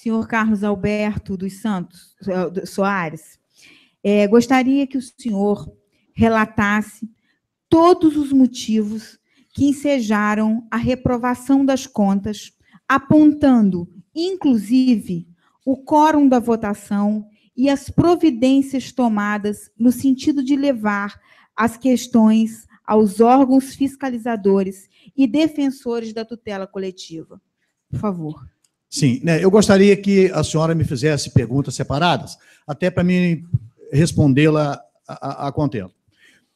senhor Carlos Alberto dos Santos Soares, gostaria que o senhor relatasse todos os motivos que ensejaram a reprovação das contas, apontando, inclusive, o quórum da votação e as providências tomadas no sentido de levar as questões aos órgãos fiscalizadores e defensores da tutela coletiva. Por favor. Sim, né, eu gostaria que a senhora me fizesse perguntas separadas, até para mim respondê-la a contento.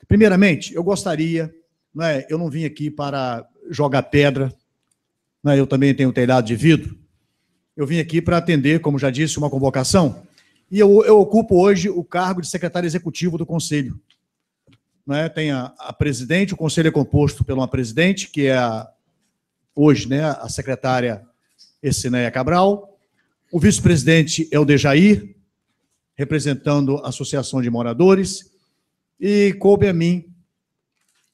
Primeiramente, eu gostaria, né, eu não vim aqui para jogar pedra, né, eu também tenho um telhado de vidro, eu vim aqui para atender, como já disse, uma convocação, e eu ocupo hoje o cargo de secretário executivo do Conselho. Né, tem a presidente, o Conselho é composto por uma presidente, que é hoje, né, a secretária Escineia Cabral, o vice-presidente é o Dejair, representando a Associação de Moradores, e coube a mim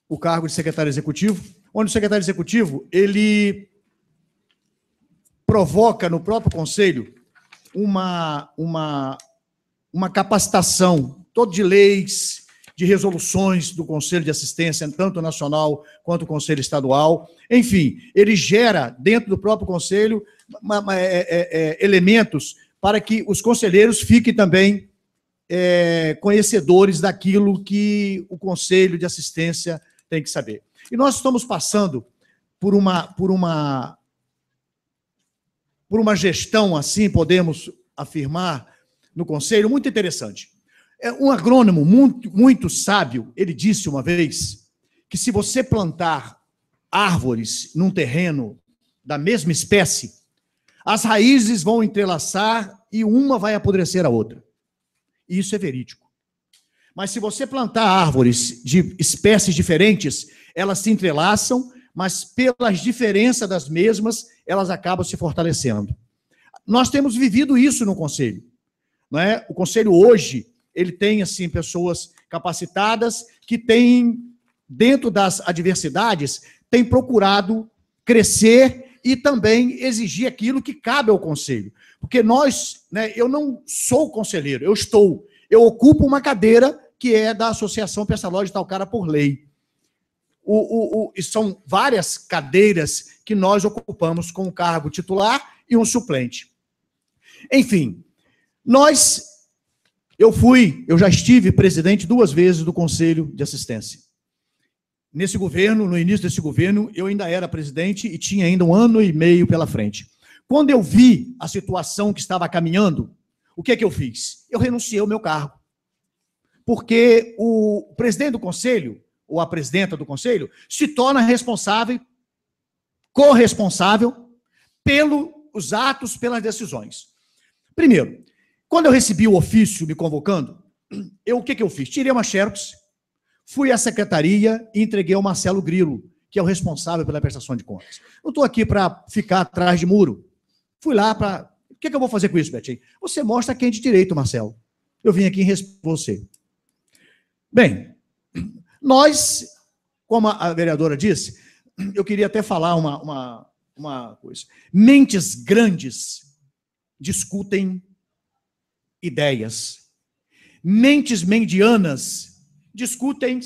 o cargo de secretário executivo, onde o secretário executivo, ele provoca no próprio Conselho uma capacitação, todo de leis, de resoluções do Conselho de Assistência, tanto nacional quanto o Conselho Estadual. Enfim, ele gera, dentro do próprio Conselho, elementos para que os conselheiros fiquem também conhecedores daquilo que o Conselho de Assistência tem que saber. E nós estamos passando por uma gestão, assim podemos afirmar, no Conselho, muito interessante. Um agrônomo muito sábio, ele disse uma vez que se você plantar árvores num terreno da mesma espécie, as raízes vão entrelaçar e uma vai apodrecer a outra. E isso é verídico. Mas se você plantar árvores de espécies diferentes, elas se entrelaçam, mas pelas diferenças das mesmas, elas acabam se fortalecendo. Nós temos vivido isso no Conselho. Não é? O Conselho hoje, ele tem, assim, pessoas capacitadas que têm, dentro das adversidades, têm procurado crescer e também exigir aquilo que cabe ao Conselho. Porque nós, né, eu não sou conselheiro, eu ocupo uma cadeira que é da Associação Pestalozzi de Talcara por lei. E são várias cadeiras que nós ocupamos com um cargo titular e um suplente. Enfim, eu já estive presidente 2 vezes do Conselho de Assistência. Nesse governo, no início desse governo, eu ainda era presidente e tinha ainda 1 ano e meio pela frente. Quando eu vi a situação que estava caminhando, o que é que eu fiz? Eu renunciei ao meu cargo. Porque o presidente do Conselho, ou a presidenta do Conselho, se torna corresponsável pelos atos, pelas decisões. Primeiro, quando eu recebi o ofício me convocando, o que eu fiz? Tirei uma xerox, fui à secretaria e entreguei ao Marcelo Grilo, que é o responsável pela prestação de contas. Não estou aqui para ficar atrás de muro. Fui lá para... O que eu vou fazer com isso, Betinho? Você mostra quem é de direito, Marcelo. Eu vim aqui responder você. Bem, nós, como a vereadora disse, eu queria até falar uma coisa. Mentes grandes discutem ideias. Mentes medianas discutem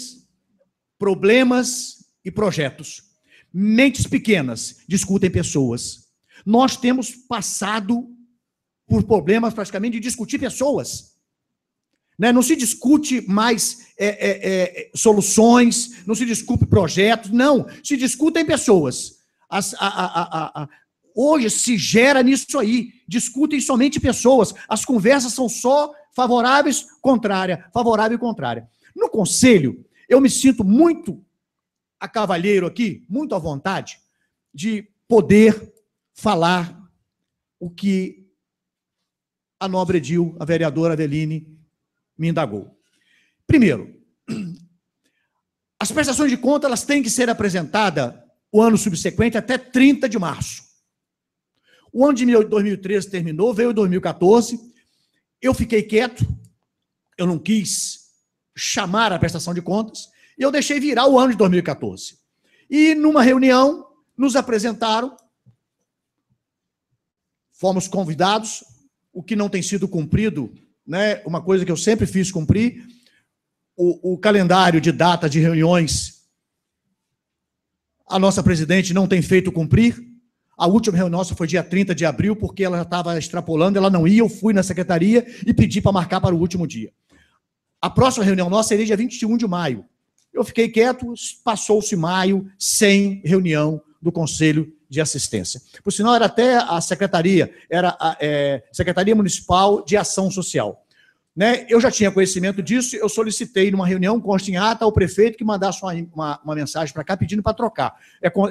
problemas e projetos. Mentes pequenas discutem pessoas. Nós temos passado por problemas praticamente de discutir pessoas. Né? Não se discute mais soluções, não se discute projetos, não. Se discutem pessoas. Hoje se gera nisso aí. Discutem somente pessoas. As conversas são só favoráveis, contrária, favorável e contrária. No Conselho, eu me sinto muito a cavalheiro aqui, muito à vontade, de poder falar o que a nobre Edil, a vereadora Aveline, me indagou. Primeiro, as prestações de contas elas têm que ser apresentadas o ano subsequente até 30 de março. O ano de 2013 terminou, veio 2014, eu fiquei quieto, eu não quis chamar a prestação de contas, e eu deixei virar o ano de 2014. E numa reunião, nos apresentaram fomos convidados, o que não tem sido cumprido, né, uma coisa que eu sempre fiz cumprir, o calendário de data de reuniões, a nossa presidente não tem feito cumprir. A última reunião nossa foi dia 30 de abril, porque ela já estava extrapolando, ela não ia, eu fui na secretaria e pedi para marcar para o último dia. A próxima reunião nossa seria dia 21 de maio. Eu fiquei quieto, passou-se maio sem reunião do Conselho de Assistência. Por sinal, era até a secretaria, era a Secretaria Municipal de Ação Social. Né? Eu já tinha conhecimento disso, eu solicitei numa reunião, consta em ata, ao prefeito que mandasse uma mensagem para cá pedindo para trocar.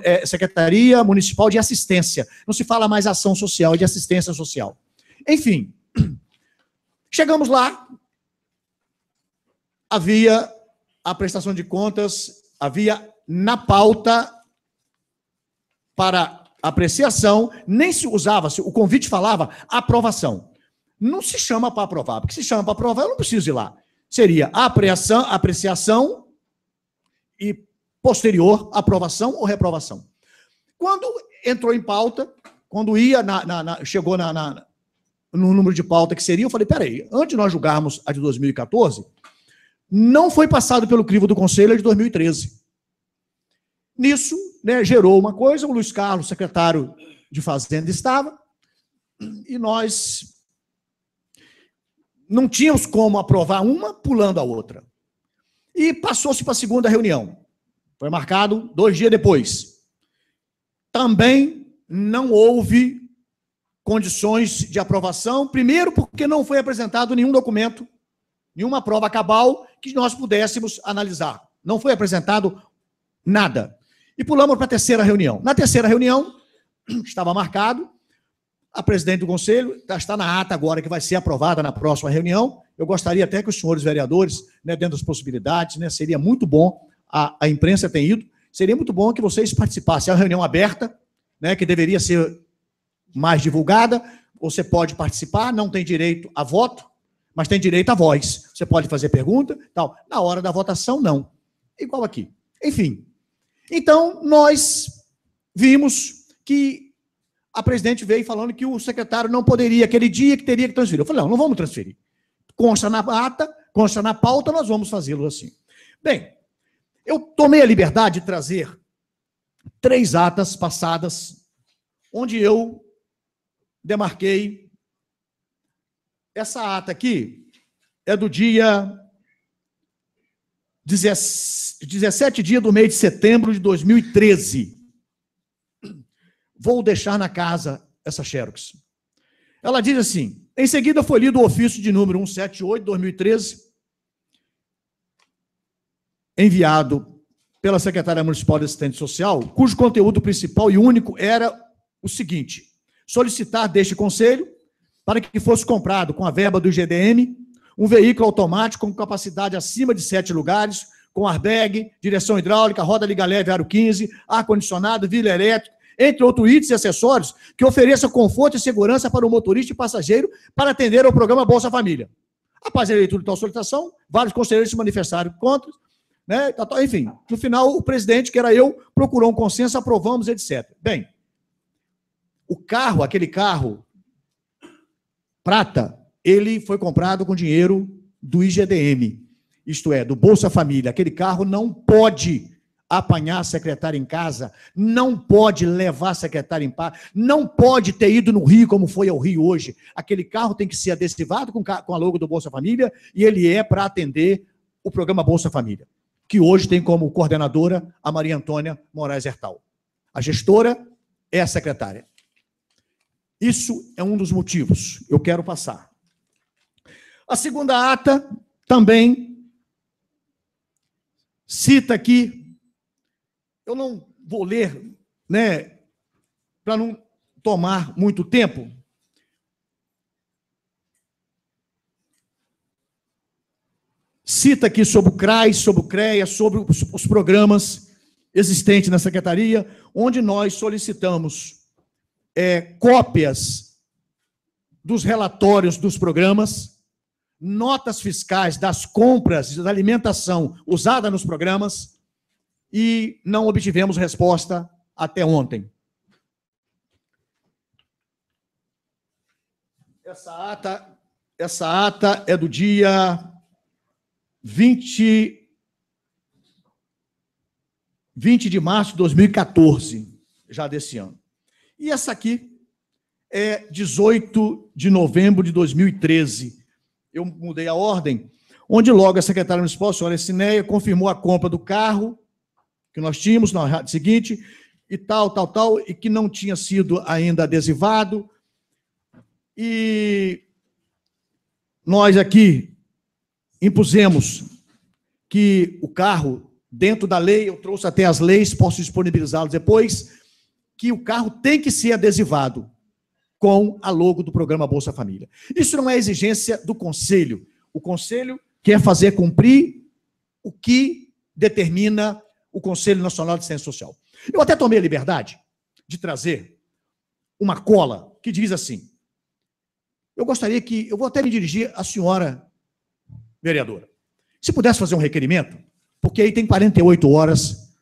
É Secretaria Municipal de Assistência. Não se fala mais ação social, é de assistência social. Enfim, chegamos lá, havia a prestação de contas, havia na pauta para apreciação, nem se usava, o convite falava aprovação. Não se chama para aprovar, porque se chama para aprovar, eu não preciso ir lá. Seria apreciação e posterior aprovação ou reprovação. Quando entrou em pauta, quando ia chegou no número de pauta que seria, eu falei, peraí, antes de nós julgarmos a de 2014, não foi passado pelo crivo do Conselho a de 2013. Nisso, né, gerou uma coisa, o Luiz Carlos, secretário de Fazenda, estava, e nós não tínhamos como aprovar uma pulando a outra. E passou-se para a segunda reunião. Foi marcado 2 dias depois. Também não houve condições de aprovação, primeiro porque não foi apresentado nenhum documento, nenhuma prova cabal que nós pudéssemos analisar. Não foi apresentado nada. E pulamos para a terceira reunião. Na terceira reunião, estava marcado, a presidente do Conselho, está na ata agora, que vai ser aprovada na próxima reunião. Eu gostaria até que os senhores vereadores, né, dentro das possibilidades, né, seria muito bom, a imprensa tem ido, seria muito bom que vocês participassem. É uma reunião aberta, né, que deveria ser mais divulgada. Você pode participar, não tem direito a voto, mas tem direito à voz. Você pode fazer pergunta, tal. Na hora da votação, não. Igual aqui. Enfim. Então, nós vimos que a presidente veio falando que o secretário não poderia, aquele dia que teria que transferir. Eu falei, não vamos transferir. Consta na ata, consta na pauta, nós vamos fazê-lo assim. Bem, eu tomei a liberdade de trazer 3 atas passadas, onde eu demarquei. Essa ata aqui é do dia 17 dia do mês de setembro de 2013. Vou deixar na casa essa xerox. Ela diz assim, em seguida foi lido o ofício de número 178, 2013, enviado pela Secretaria Municipal de Assistência Social, cujo conteúdo principal e único era o seguinte, solicitar deste Conselho para que fosse comprado com a verba do IGDM um veículo automático com capacidade acima de 7 lugares, com airbag, direção hidráulica, roda liga leve aro 15, ar-condicionado, vila elétrica, entre outros itens e acessórios, que ofereça conforto e segurança para o motorista e passageiro para atender ao programa Bolsa Família. Após a leitura de tal solicitação, vários conselheiros se manifestaram contra, né? Enfim, no final, o presidente, que era eu, procurou um consenso, aprovamos, etc. Bem, o carro, aquele carro prata, ele foi comprado com dinheiro do IGDM, isto é, do Bolsa Família. Aquele carro não pode apanhar a secretária em casa, não pode levar a secretária em paz, não pode ter ido no Rio, como foi ao Rio hoje. Aquele carro tem que ser adesivado com a logo do Bolsa Família, e ele é para atender o programa Bolsa Família, que hoje tem como coordenadora a Maria Antônia Moraes Hertal. A gestora é a secretária. Isso é um dos motivos. Eu quero passar. A segunda ata também cita aqui, eu não vou ler, né, para não tomar muito tempo. Cita aqui sobre o CRAS, sobre o CREA, sobre os programas existentes na Secretaria, onde nós solicitamos cópias dos relatórios dos programas, notas fiscais das compras da alimentação usada nos programas, e não obtivemos resposta até ontem. Essa ata é do dia 20 de março de 2014, já desse ano. E essa aqui é 18 de novembro de 2013. Eu mudei a ordem, onde logo a secretária municipal, a senhora Cineia, confirmou a compra do carro que nós tínhamos na seguinte, e tal, e que não tinha sido ainda adesivado. E nós aqui impusemos que o carro, dentro da lei, eu trouxe até as leis, posso disponibilizá-los depois, que o carro tem que ser adesivado com a logo do programa Bolsa Família. Isso não é exigência do Conselho. O Conselho quer fazer cumprir o que determina o Conselho Nacional de Assistência Social. Eu até tomei a liberdade de trazer uma cola que diz assim, eu vou até me dirigir à senhora vereadora, se pudesse fazer um requerimento, porque aí tem 48 horas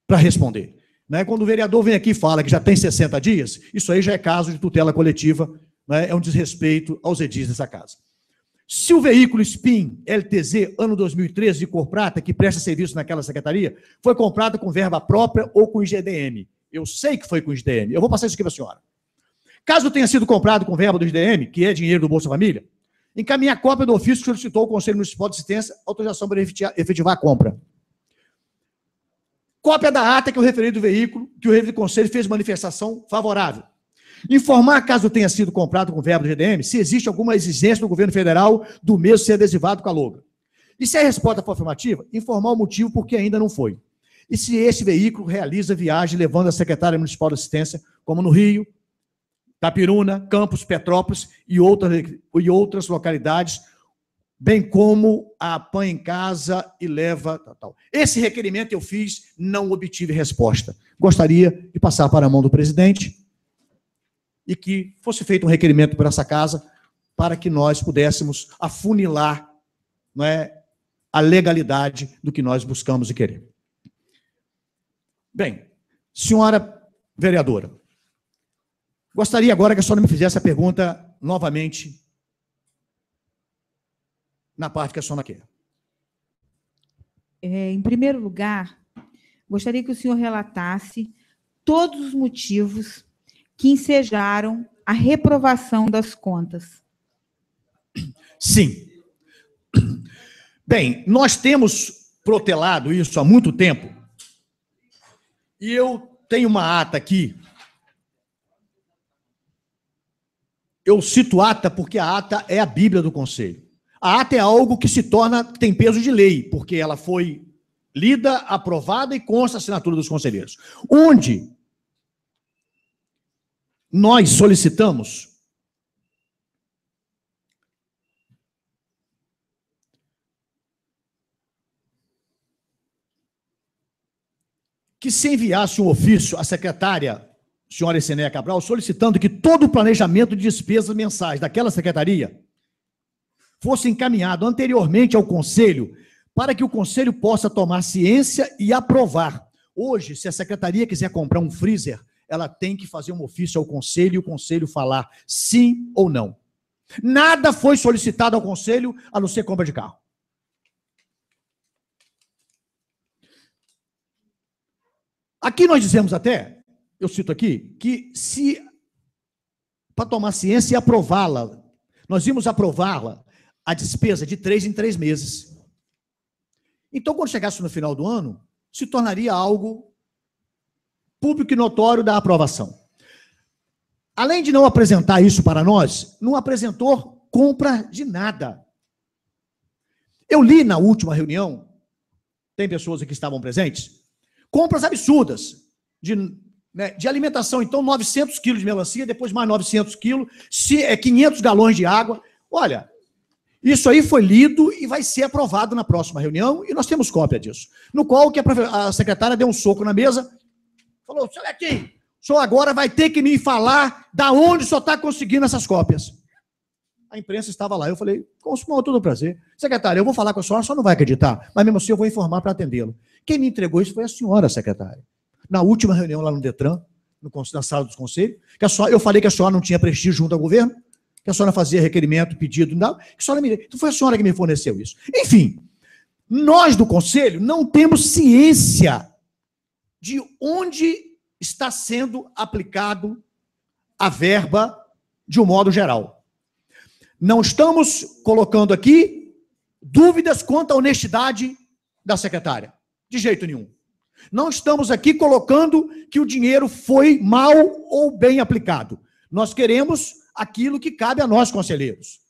para responder. Né? Quando o vereador vem aqui e fala que já tem 60 dias, isso aí já é caso de tutela coletiva, né? É um desrespeito aos edis dessa casa. Se o veículo SPIN LTZ, ano 2013, de cor prata, que presta serviço naquela secretaria, foi comprado com verba própria ou com IGDM. Eu sei que foi com IGDM. Eu vou passar isso aqui para a senhora. Caso tenha sido comprado com verba do IGDM, que é dinheiro do Bolsa Família, encaminhe a cópia do ofício que solicitou ao Conselho Municipal de Assistência autorização para efetivar a compra. Cópia da ata que o referido veículo, que o referido Conselho fez manifestação favorável. Informar, caso tenha sido comprado com verba do GDM, se existe alguma exigência do governo federal do mesmo ser adesivado com a logo. E se a resposta for afirmativa, informar o motivo por que ainda não foi. E se esse veículo realiza viagem levando a secretária municipal de assistência, como no Rio, Tapiruna, Campos, Petrópolis e outras localidades, bem como a apanha em casa e leva... Tal. Esse requerimento eu fiz, não obtive resposta. Gostaria de passar para a mão do presidente e que fosse feito um requerimento por essa casa para que nós pudéssemos afunilar, não é, a legalidade do que nós buscamos e queremos. Bem, senhora vereadora, gostaria agora que a senhora me fizesse a pergunta novamente na parte que a senhora quer. Em primeiro lugar, gostaria que o senhor relatasse todos os motivos que ensejaram a reprovação das contas. Sim. Bem, nós temos protelado isso há muito tempo e eu tenho uma ata aqui. Eu cito ata porque a ata é a Bíblia do Conselho. A ata é algo que se torna, tem peso de lei, porque ela foi lida, aprovada e consta a assinatura dos conselheiros. Onde nós solicitamos que se enviasse um ofício à secretária, senhora Cineia Cabral, solicitando que todo o planejamento de despesas mensais daquela secretaria fosse encaminhado anteriormente ao Conselho, para que o Conselho possa tomar ciência e aprovar. Hoje, se a secretaria quiser comprar um freezer, ela tem que fazer um ofício ao Conselho e o Conselho falar sim ou não. Nada foi solicitado ao Conselho a não ser compra de carro. Aqui nós dizemos até, eu cito aqui, que se, para tomar ciência e aprová-la, nós íamos aprová-la, a despesa de 3 em 3 meses. Então, quando chegasse no final do ano, se tornaria algo público e notório da aprovação. Além de não apresentar isso para nós, não apresentou compra de nada. Eu li na última reunião, tem pessoas aqui que estavam presentes, compras absurdas de alimentação. Então, 900 quilos de melancia, depois mais 900 quilos, 500 galões de água. Olha, isso aí foi lido e vai ser aprovado na próxima reunião, e nós temos cópia disso. No qual que a secretária deu um soco na mesa, falou, senhor Lequim, o senhor agora vai ter que me falar da onde o senhor está conseguindo essas cópias. A imprensa estava lá, eu falei, com todo o prazer. Secretária, eu vou falar com a senhora não vai acreditar, mas mesmo assim eu vou informar para atendê-lo. Quem me entregou isso foi a senhora, secretária. Na última reunião lá no Detran, na sala dos conselhos, eu falei que a senhora não tinha prestígio junto ao governo, que a senhora fazia requerimento, pedido, não, que a senhora então foi a senhora que me forneceu isso. Enfim, nós do Conselho não temos ciência de onde está sendo aplicado a verba de um modo geral. Não estamos colocando aqui dúvidas quanto à honestidade da secretária, de jeito nenhum. Não estamos aqui colocando que o dinheiro foi mal ou bem aplicado. Nós queremos aquilo que cabe a nós, conselheiros.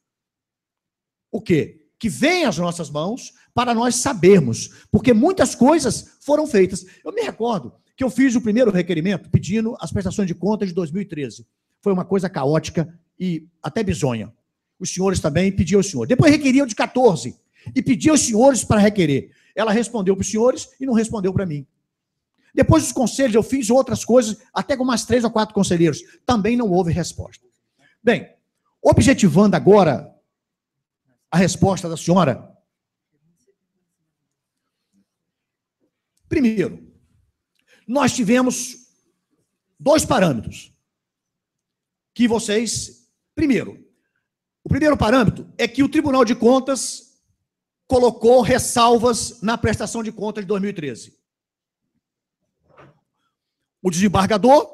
O quê? Que venha às nossas mãos para nós sabermos, porque muitas coisas foram feitas. Eu me recordo que eu fiz o primeiro requerimento pedindo as prestações de contas de 2013. Foi uma coisa caótica e até bizonha. Os senhores também pediam ao senhor. Depois requeriam de 14 e pediam aos senhores para requerer. Ela respondeu para os senhores e não respondeu para mim. Depois dos conselhos, eu fiz outras coisas, até com mais 3 ou 4 conselheiros. Também não houve resposta. Bem, objetivando agora a resposta da senhora. Primeiro, nós tivemos 2 parâmetros que vocês... Primeiro, o primeiro parâmetro é que o Tribunal de Contas colocou ressalvas na prestação de contas de 2013. O desembargador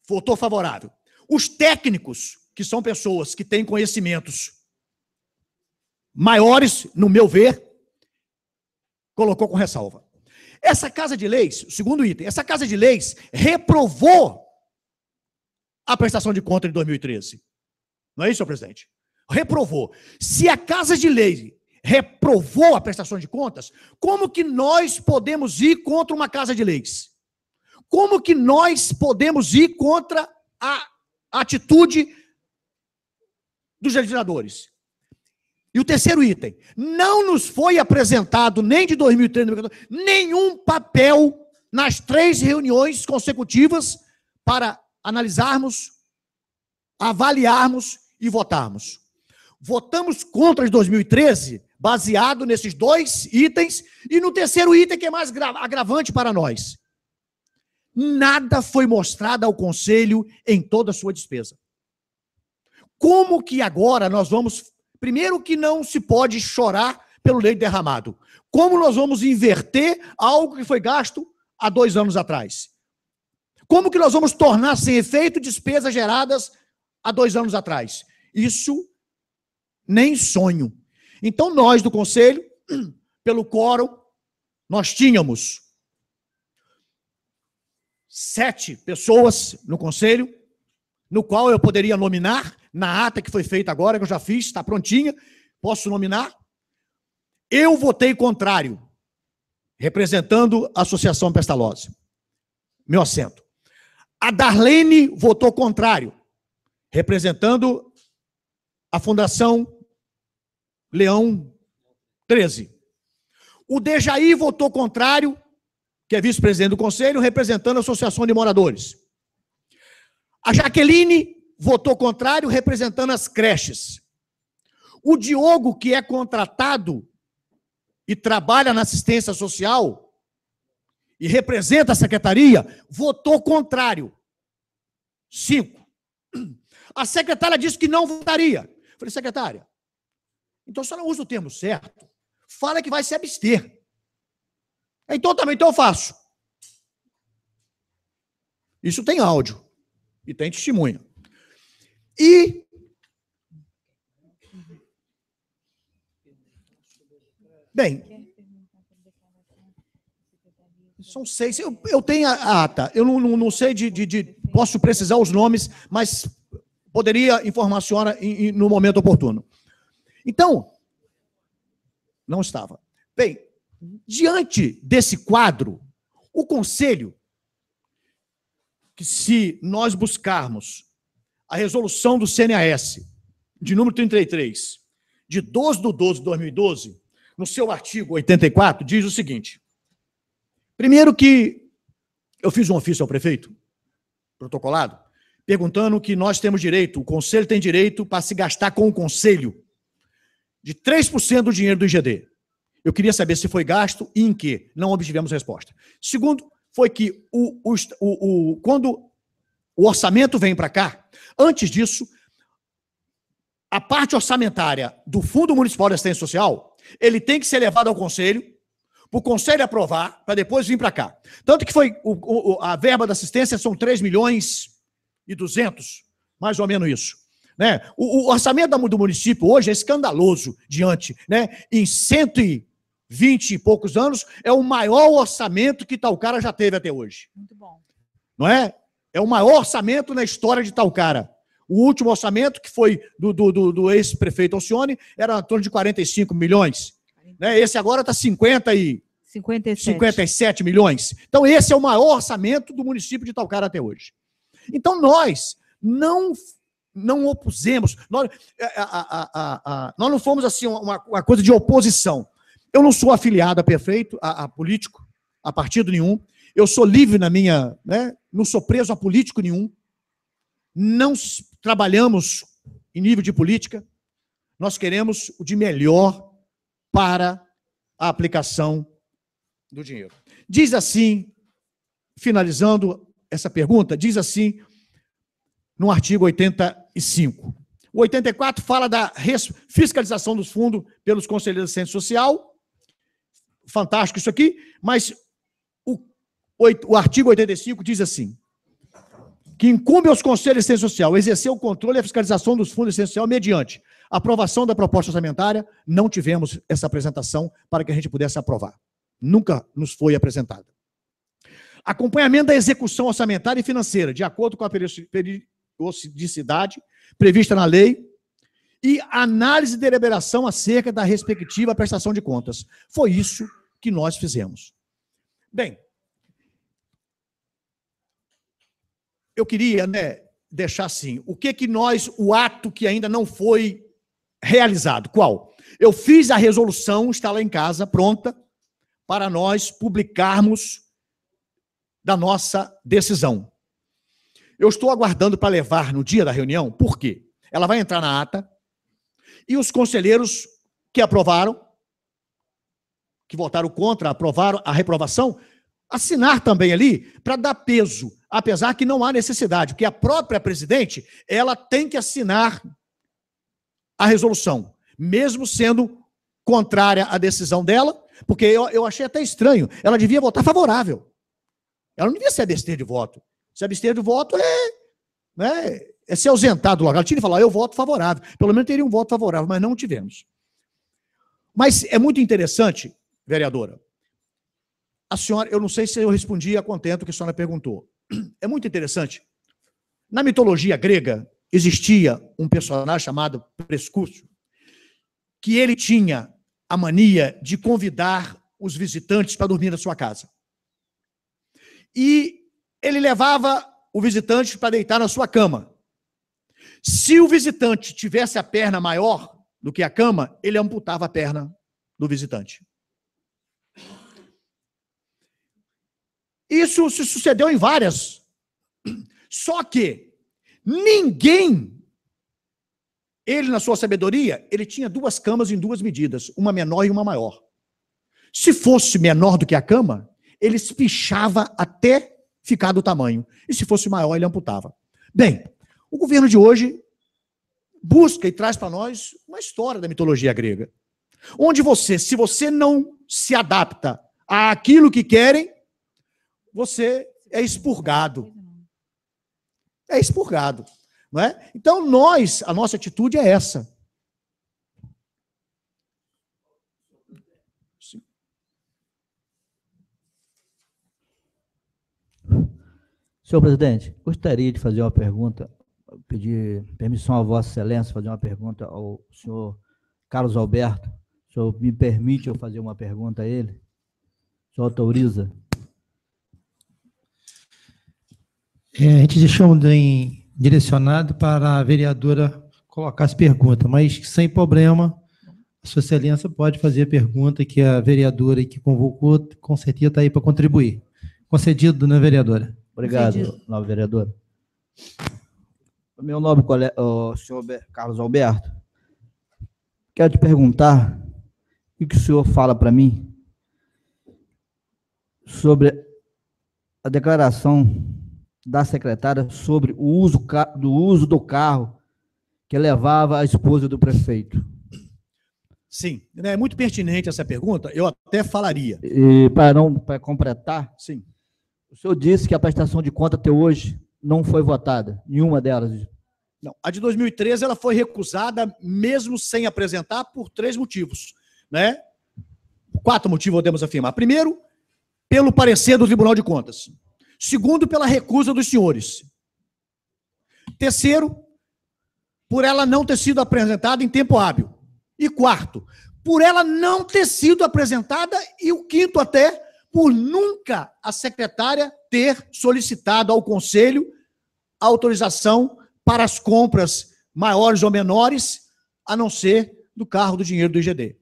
votou favorável. Os técnicos, que são pessoas que têm conhecimentos maiores, no meu ver, colocou com ressalva. Essa Casa de Leis, o segundo item, essa Casa de Leis reprovou a prestação de conta de 2013. Não é isso, senhor presidente? Reprovou. Se a Casa de Leis reprovou a prestação de contas, como que nós podemos ir contra uma Casa de Leis? Como que nós podemos ir contra a atitude dos legisladores? E o terceiro item, não nos foi apresentado, nem de 2013, nenhum papel nas 3 reuniões consecutivas para analisarmos, avaliarmos e votarmos. Votamos contra de 2013, baseado nesses 2 itens, e no terceiro item, que é mais agravante para nós. Nada foi mostrado ao Conselho em toda a sua despesa. Como que agora nós vamos... Primeiro que não se pode chorar pelo leite derramado. Como nós vamos inverter algo que foi gasto há 2 anos atrás? Como que nós vamos tornar sem efeito despesas geradas há 2 anos atrás? Isso nem sonho. Então nós do Conselho, pelo quórum, nós tínhamos 7 pessoas no Conselho, no qual eu poderia nominar, na ata que foi feita agora, que eu já fiz, está prontinha, posso nominar. Eu votei contrário, representando a Associação Pestalozzi. Meu assento. A Darlene votou contrário, representando a Fundação Leão 13. O Dejaí votou contrário, que é vice-presidente do Conselho, representando a Associação de Moradores. A Jaqueline votou contrário, representando as creches. O Diogo, que é contratado e trabalha na assistência social e representa a secretaria, votou contrário. 5. A secretária disse que não votaria. Eu falei, secretária, então a senhora usa o termo certo, fala que vai se abster. Então também eu faço. Isso tem áudio e tem testemunha. E bem, são 6. Eu tenho a ata. Eu não sei posso precisar os nomes, mas poderia informar a senhora no momento oportuno. Então, não estava. Bem, diante desse quadro, o Conselho, que se nós buscarmos a resolução do CNAS, de número 33, de 12/12/2012, no seu artigo 84, diz o seguinte. Primeiro que eu fiz um ofício ao prefeito, protocolado, perguntando que nós temos direito, o Conselho tem direito para se gastar com o Conselho de 3% do dinheiro do IGD. Eu queria saber se foi gasto e em que. Não obtivemos resposta. Segundo, foi que quando o orçamento vem para cá, antes disso, a parte orçamentária do Fundo Municipal de Assistência Social, ele tem que ser levado ao Conselho, para o Conselho aprovar, para depois vir para cá. Tanto que foi a verba da assistência são 3.200.000, mais ou menos isso. Né? O orçamento do município hoje é escandaloso diante, né? Em 120 e poucos anos, é o maior orçamento que Itaocara já teve até hoje. Muito bom. Não é? É o maior orçamento na história de Itaocara. O último orçamento, que foi do ex-prefeito Alcione, era em torno de 45 milhões. Né? Esse agora está 57 milhões. Então, esse é o maior orçamento do município de Itaocara até hoje. Então, nós não opusemos, nós não fomos assim uma coisa de oposição. Eu não sou afiliado a político, a partido nenhum. Eu sou livre na minha, né? Não sou preso a político nenhum. Não trabalhamos em nível de política. Nós queremos o de melhor para a aplicação do dinheiro. Diz assim, finalizando essa pergunta, diz assim no artigo 85. O 84 fala da fiscalização dos fundos pelos conselheiros de assistência social. Fantástico isso aqui, mas o artigo 85 diz assim, que incumbe aos conselhos de assistência social exercer o controle e a fiscalização dos fundos de assistência social mediante aprovação da proposta orçamentária. Não tivemos essa apresentação para que a gente pudesse aprovar. Nunca nos foi apresentada. Acompanhamento da execução orçamentária e financeira, de acordo com a periodicidade prevista na lei, e análise e deliberação acerca da respectiva prestação de contas. Foi isso que nós fizemos. Bem, eu queria, né, deixar assim, o ato que ainda não foi realizado. Qual? Eu fiz a resolução, está lá em casa, pronta, para nós publicarmos da nossa decisão. Eu estou aguardando para levar no dia da reunião, por quê? Ela vai entrar na ata, e os conselheiros que aprovaram, que votaram contra, aprovaram a reprovação, assinar também ali, para dar peso, apesar que não há necessidade, porque a própria presidente, ela tem que assinar a resolução, mesmo sendo contrária à decisão dela, porque eu achei até estranho, ela devia votar favorável. Ela não devia se abster de voto. Se abster de voto é se ausentar do local. Ela tinha que falar, eu voto favorável. Pelo menos teria um voto favorável, mas não tivemos. Mas é muito interessante, vereadora, a senhora, eu não sei se eu respondi a contento que a senhora perguntou. É muito interessante. Na mitologia grega, existia um personagem chamado Prescúcio, que ele tinha a mania de convidar os visitantes para dormir na sua casa. E ele levava o visitante para deitar na sua cama. Se o visitante tivesse a perna maior do que a cama, ele amputava a perna do visitante. Isso se sucedeu em várias. Só que ninguém, ele na sua sabedoria, ele tinha duas camas em duas medidas, uma menor e uma maior. Se fosse menor do que a cama, ele espichava até ficar do tamanho. E se fosse maior, ele amputava. Bem, o governo de hoje busca e traz para nós uma história da mitologia grega. Onde se você não se adapta àquilo que querem, você é expurgado. É expurgado. Não é? Então, a nossa atitude é essa. Sim. Senhor presidente, gostaria de fazer uma pergunta, pedir permissão a Vossa Excelência, fazer uma pergunta ao senhor Carlos Alberto. O senhor me permite eu fazer uma pergunta a ele? O senhor autoriza? A gente deixou direcionado para a vereadora colocar as perguntas, mas sem problema, a Sua Excelência pode fazer a pergunta que a vereadora que convocou, com certeza está aí para contribuir. Concedido, dona vereadora. Obrigado, nova vereadora. Meu nome é o senhor Carlos Alberto. Quero te perguntar o que o senhor fala para mim sobre a declaração da secretária sobre o uso do carro que levava a esposa do prefeito. Sim, é muito pertinente essa pergunta, eu até falaria. E para completar, sim, o senhor disse que a prestação de conta até hoje não foi votada, nenhuma delas. Não, a de 2013 ela foi recusada mesmo sem apresentar por 3 motivos, né? 4 motivos podemos afirmar. Primeiro, pelo parecer do Tribunal de Contas. Segundo, pela recusa dos senhores. Terceiro, por ela não ter sido apresentada em tempo hábil. E quarto, por ela não ter sido apresentada, e o quinto até, por nunca a secretária ter solicitado ao Conselho a autorização para as compras maiores ou menores, a não ser do carro do dinheiro do IGD.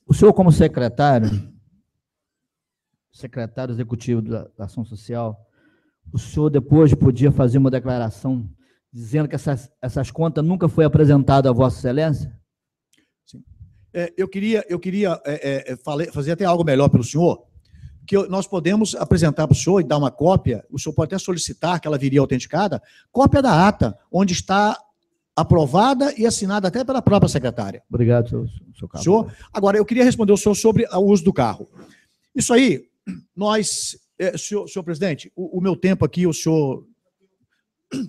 O senhor, como secretário executivo da Ação Social, o senhor depois podia fazer uma declaração dizendo que essas contas nunca foi apresentada a Vossa Excelência? Sim. Eu queria fazer até algo melhor pelo senhor, que nós podemos apresentar para o senhor e dar uma cópia, o senhor pode até solicitar que ela viria autenticada, cópia da ata, onde está aprovada e assinada até pela própria secretária. Obrigado, senhor Carlos. Senhor, agora, eu queria responder ao senhor sobre o uso do carro. Isso aí, senhor presidente, o meu tempo aqui, o senhor...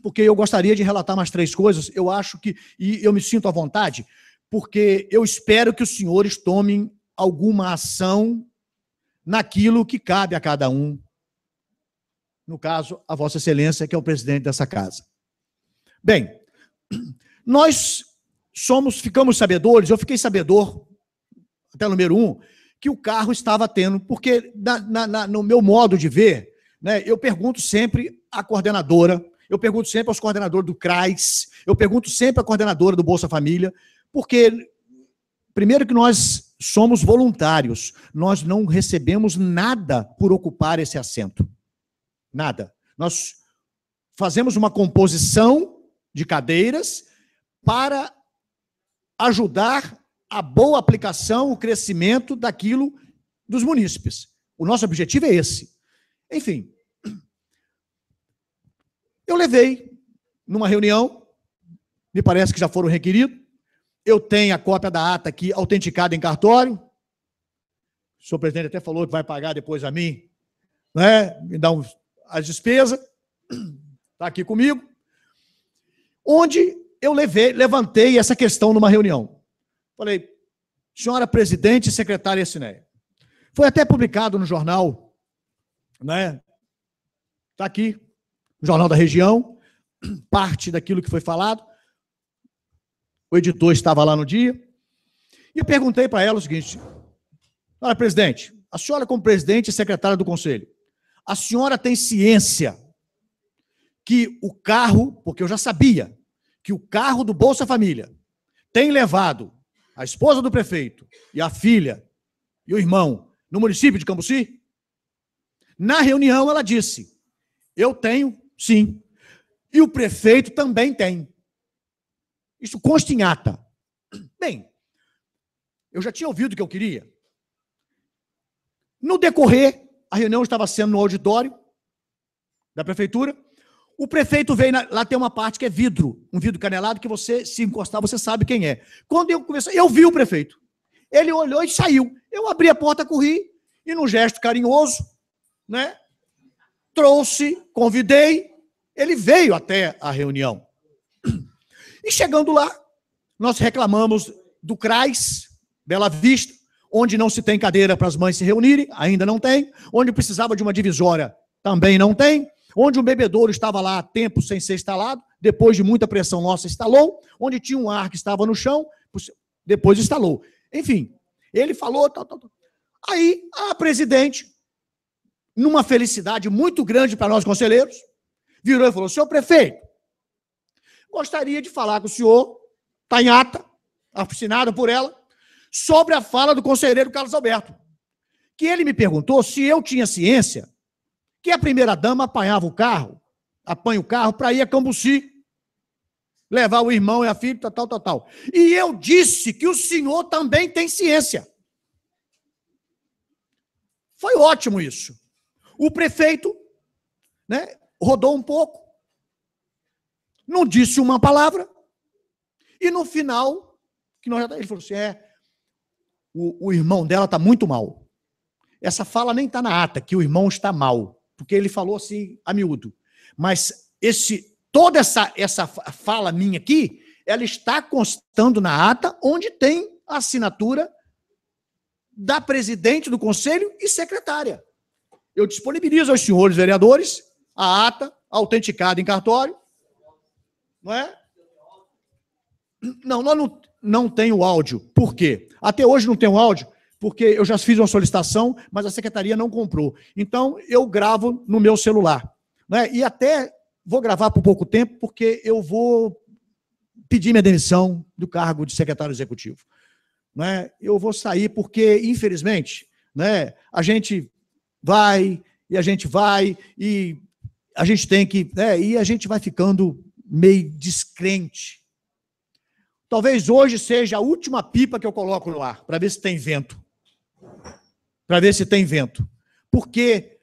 Porque eu gostaria de relatar mais 3 coisas, eu acho que... E eu me sinto à vontade, porque eu espero que os senhores tomem alguma ação naquilo que cabe a cada um. No caso, a Vossa Excelência, que é o presidente dessa casa. Bem, nós ficamos sabedores, eu fiquei sabedor, até número 1, que o carro estava tendo, porque no meu modo de ver, né, eu pergunto sempre à coordenadora, eu pergunto sempre aos coordenadores do CRAS, eu pergunto sempre à coordenadora do Bolsa Família, porque, primeiro que nós somos voluntários, nós não recebemos nada por ocupar esse assento. Nada. Nós fazemos uma composição de cadeiras para ajudar a boa aplicação, o crescimento daquilo dos munícipes. O nosso objetivo é esse. Enfim, eu levei numa reunião, me parece que já foram requeridos, eu tenho a cópia da ata aqui autenticada em cartório, o senhor presidente até falou que vai pagar depois a mim, né, me dá as despesas, está aqui comigo, onde eu levantei essa questão numa reunião. Falei, senhora presidente e secretária Cineia, foi até publicado no jornal, né? Está aqui, no Jornal da Região, parte daquilo que foi falado. O editor estava lá no dia. E eu perguntei para ela o seguinte, senhora presidente, a senhora como presidente e secretária do Conselho, a senhora tem ciência que o carro, porque eu já sabia, que o carro do Bolsa Família tem levado a esposa do prefeito e a filha e o irmão no município de Cambuci? Na reunião ela disse, eu tenho, sim, e o prefeito também tem. Isso consta em ata. Bem, eu já tinha ouvido o que eu queria. No decorrer, a reunião estava sendo no auditório da prefeitura, o prefeito veio, lá tem uma parte que é vidro, um vidro canelado que você, se encostar, você sabe quem é. Quando eu comecei, eu vi o prefeito. Ele olhou e saiu. Eu abri a porta, corri, e num gesto carinhoso, né, trouxe, convidei, ele veio até a reunião. E chegando lá, nós reclamamos do CRAS, Bela Vista, onde não se tem cadeira para as mães se reunirem, ainda não tem, onde precisava de uma divisória, também não tem, onde o bebedouro estava lá há tempo sem ser instalado, depois de muita pressão nossa instalou, onde tinha um ar que estava no chão, depois instalou. Enfim, ele falou, tal. Aí a presidente, numa felicidade muito grande para nós conselheiros, virou e falou, senhor prefeito, gostaria de falar com o senhor, está em ata, assinada por ela, sobre a fala do conselheiro Carlos Alberto, que ele me perguntou se eu tinha ciência que a primeira-dama apanha o carro para ir a Cambuci, levar o irmão e a filha, tal. E eu disse que o senhor também tem ciência. Foi ótimo isso. O prefeito, né, rodou um pouco, não disse uma palavra, E no final, ele falou assim, o irmão dela está muito mal. Essa fala nem está na ata, que o irmão está mal, porque ele falou assim, a miúdo. Mas toda essa fala minha aqui, ela está constando na ata, onde tem a assinatura da presidente do conselho e secretária. Eu disponibilizo aos senhores vereadores a ata autenticada em cartório, não é? Não, nós não tem o áudio. Por quê? Até hoje não tem o áudio, porque eu já fiz uma solicitação, mas a secretaria não comprou. Então, eu gravo no meu celular, né? E até vou gravar por pouco tempo, porque eu vou pedir minha demissão do cargo de secretário executivo. Né? Eu vou sair porque, infelizmente, né, a gente vai, e a gente tem que... e a gente vai ficando meio descrente. Talvez hoje seja a última pipa que eu coloco no ar, para ver se tem vento. Para ver se tem vento. Porque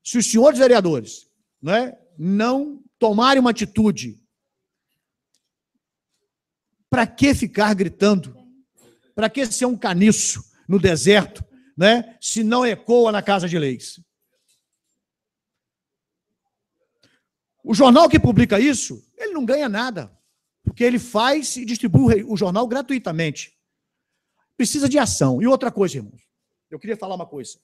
se os senhores vereadores, né, não tomarem uma atitude, para que ficar gritando? Para que ser um caniço no deserto, né, se não ecoa na Casa de Leis? O jornal que publica isso, ele não ganha nada, porque ele faz e distribui o jornal gratuitamente. Precisa de ação. E outra coisa, irmãos, eu queria falar uma coisa.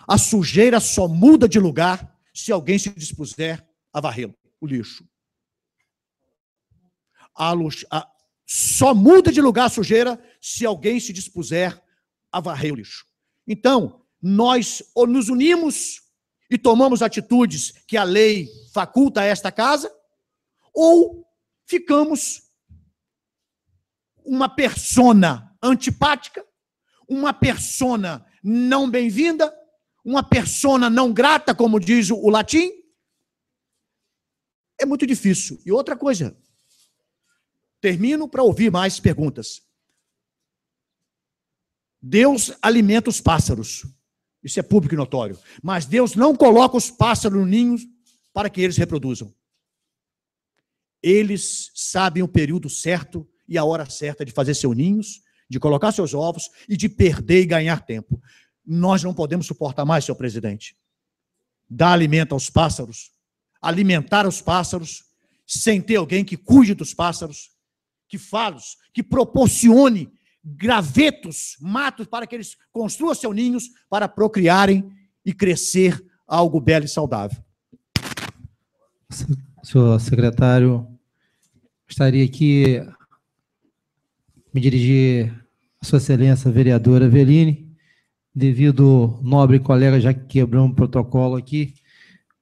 A sujeira só muda de lugar se alguém se dispuser a varrê-lo, o lixo. Só muda de lugar a sujeira se alguém se dispuser a varrer o lixo. Então, nós ou nos unimos e tomamos atitudes que a lei faculta a esta casa, ou ficamos uma persona antipática, uma persona não bem-vinda, uma persona não grata, como diz o latim. É muito difícil. E outra coisa, termino para ouvir mais perguntas. Deus alimenta os pássaros. Isso é público e notório. Mas Deus não coloca os pássaros no ninho para que eles reproduzam. Eles sabem o período certo e a hora certa de fazer seus ninhos, de colocar seus ovos e de perder e ganhar tempo. Nós não podemos suportar mais, senhor presidente, dar alimento aos pássaros, alimentar os pássaros, sem ter alguém que cuide dos pássaros, que fale-os, que proporcione gravetos, matos, para que eles construam seus ninhos para procriarem e crescer algo belo e saudável. Senhor secretário, gostaria que me dirigir a Sua Excelência a vereadora Veline, devido ao nobre colega, já que quebrou um protocolo aqui,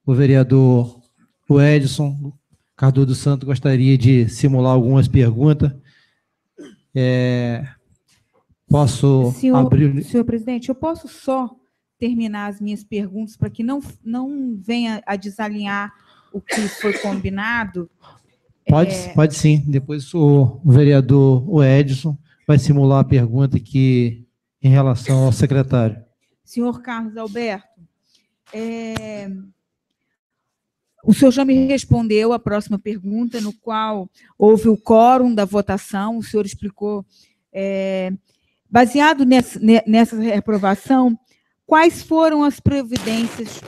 o vereador Edson Cardoso dos Santos gostaria de simular algumas perguntas. Posso abrir... Senhor presidente, eu posso só terminar as minhas perguntas para que não venha a desalinhar o que foi combinado? Pode sim. Depois o vereador Edson vai simular a pergunta aqui em relação ao secretário. Senhor Carlos Alberto, o senhor já me respondeu a próxima pergunta, no qual houve o quórum da votação, o senhor explicou. Baseado nessa reprovação, quais foram as providências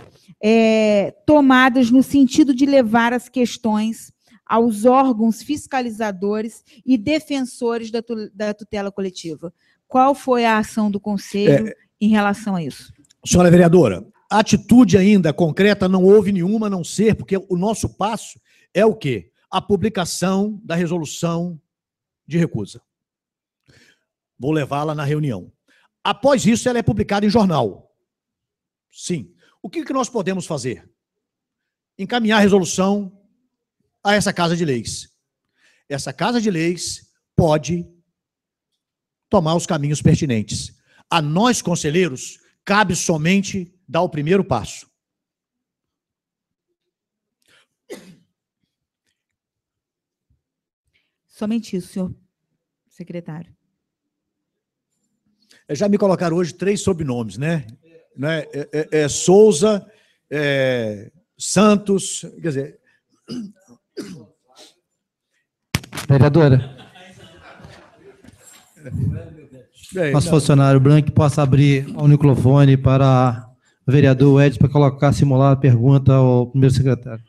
tomadas no sentido de levar as questões aos órgãos fiscalizadores e defensores da tutela coletiva? Qual foi a ação do Conselho em relação a isso? Senhora vereadora, a atitude ainda concreta não houve nenhuma, a não ser porque o nosso passo é o quê? A publicação da resolução de recusa. Vou levá-la na reunião. Após isso, ela é publicada em jornal. Sim. O que nós podemos fazer? Encaminhar a resolução a essa Casa de Leis. Essa Casa de Leis pode tomar os caminhos pertinentes. A nós, conselheiros, cabe somente dar o primeiro passo. Somente isso, senhor secretário. Já me colocaram hoje 3 sobrenomes, né? Souza, Santos, quer dizer... Vereadora, nosso funcionário Blanc possa abrir o microfone para o vereador Edson para colocar, simular a pergunta ao primeiro secretário.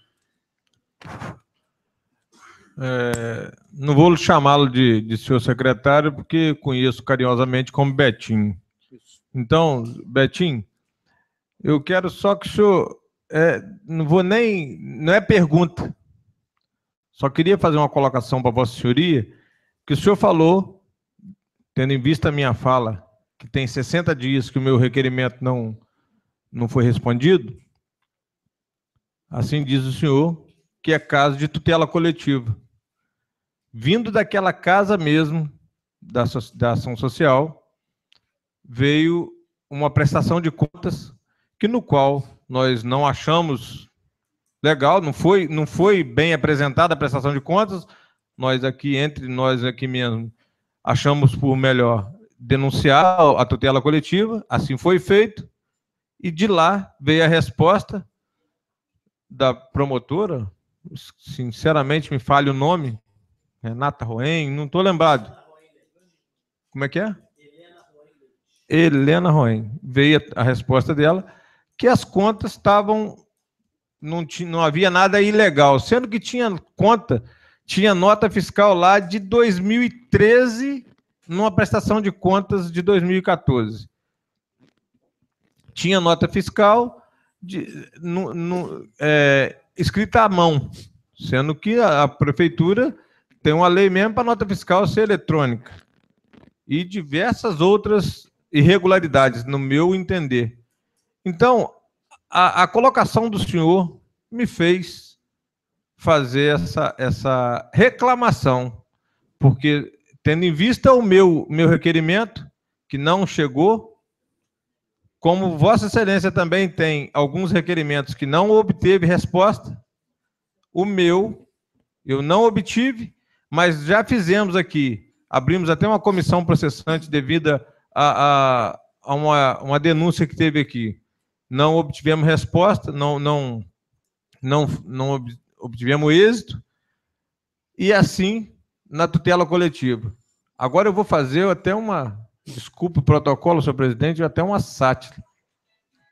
Não vou chamá-lo de senhor secretário, porque conheço carinhosamente como Betinho. Então, Betinho, eu quero só que o senhor... não é pergunta. Só queria fazer uma colocação para Vossa Senhoria, que o senhor falou, tendo em vista a minha fala, que tem 60 dias que o meu requerimento não foi respondido. Assim diz o senhor, que é caso de tutela coletiva. Vindo daquela casa mesmo, da ação social, veio uma prestação de contas, que no qual nós não achamos legal, não foi bem apresentada a prestação de contas, entre nós aqui mesmo, achamos por melhor denunciar a tutela coletiva, assim foi feito, e de lá veio a resposta da promotora, sinceramente me falha o nome, Renata Roen, não estou lembrado. Como é que é? Helena Roen. Veio a resposta dela, que as contas estavam... Não havia nada ilegal, sendo que tinha nota fiscal lá de 2013, numa prestação de contas de 2014. Tinha nota fiscal escrita à mão, sendo que a prefeitura tem uma lei mesmo para nota fiscal ser eletrônica. E diversas outras irregularidades, no meu entender. Então, a colocação do senhor me fez fazer essa reclamação, porque, tendo em vista o meu requerimento, que não chegou, como Vossa Excelência também tem alguns requerimentos que não obteve resposta, o meu eu não obtive, mas já fizemos aqui, abrimos até uma comissão processante devido a uma denúncia que teve aqui. Não obtivemos resposta, não obtivemos êxito, e assim na tutela coletiva. Agora eu vou fazer até desculpe o protocolo, senhor presidente, até uma sátira.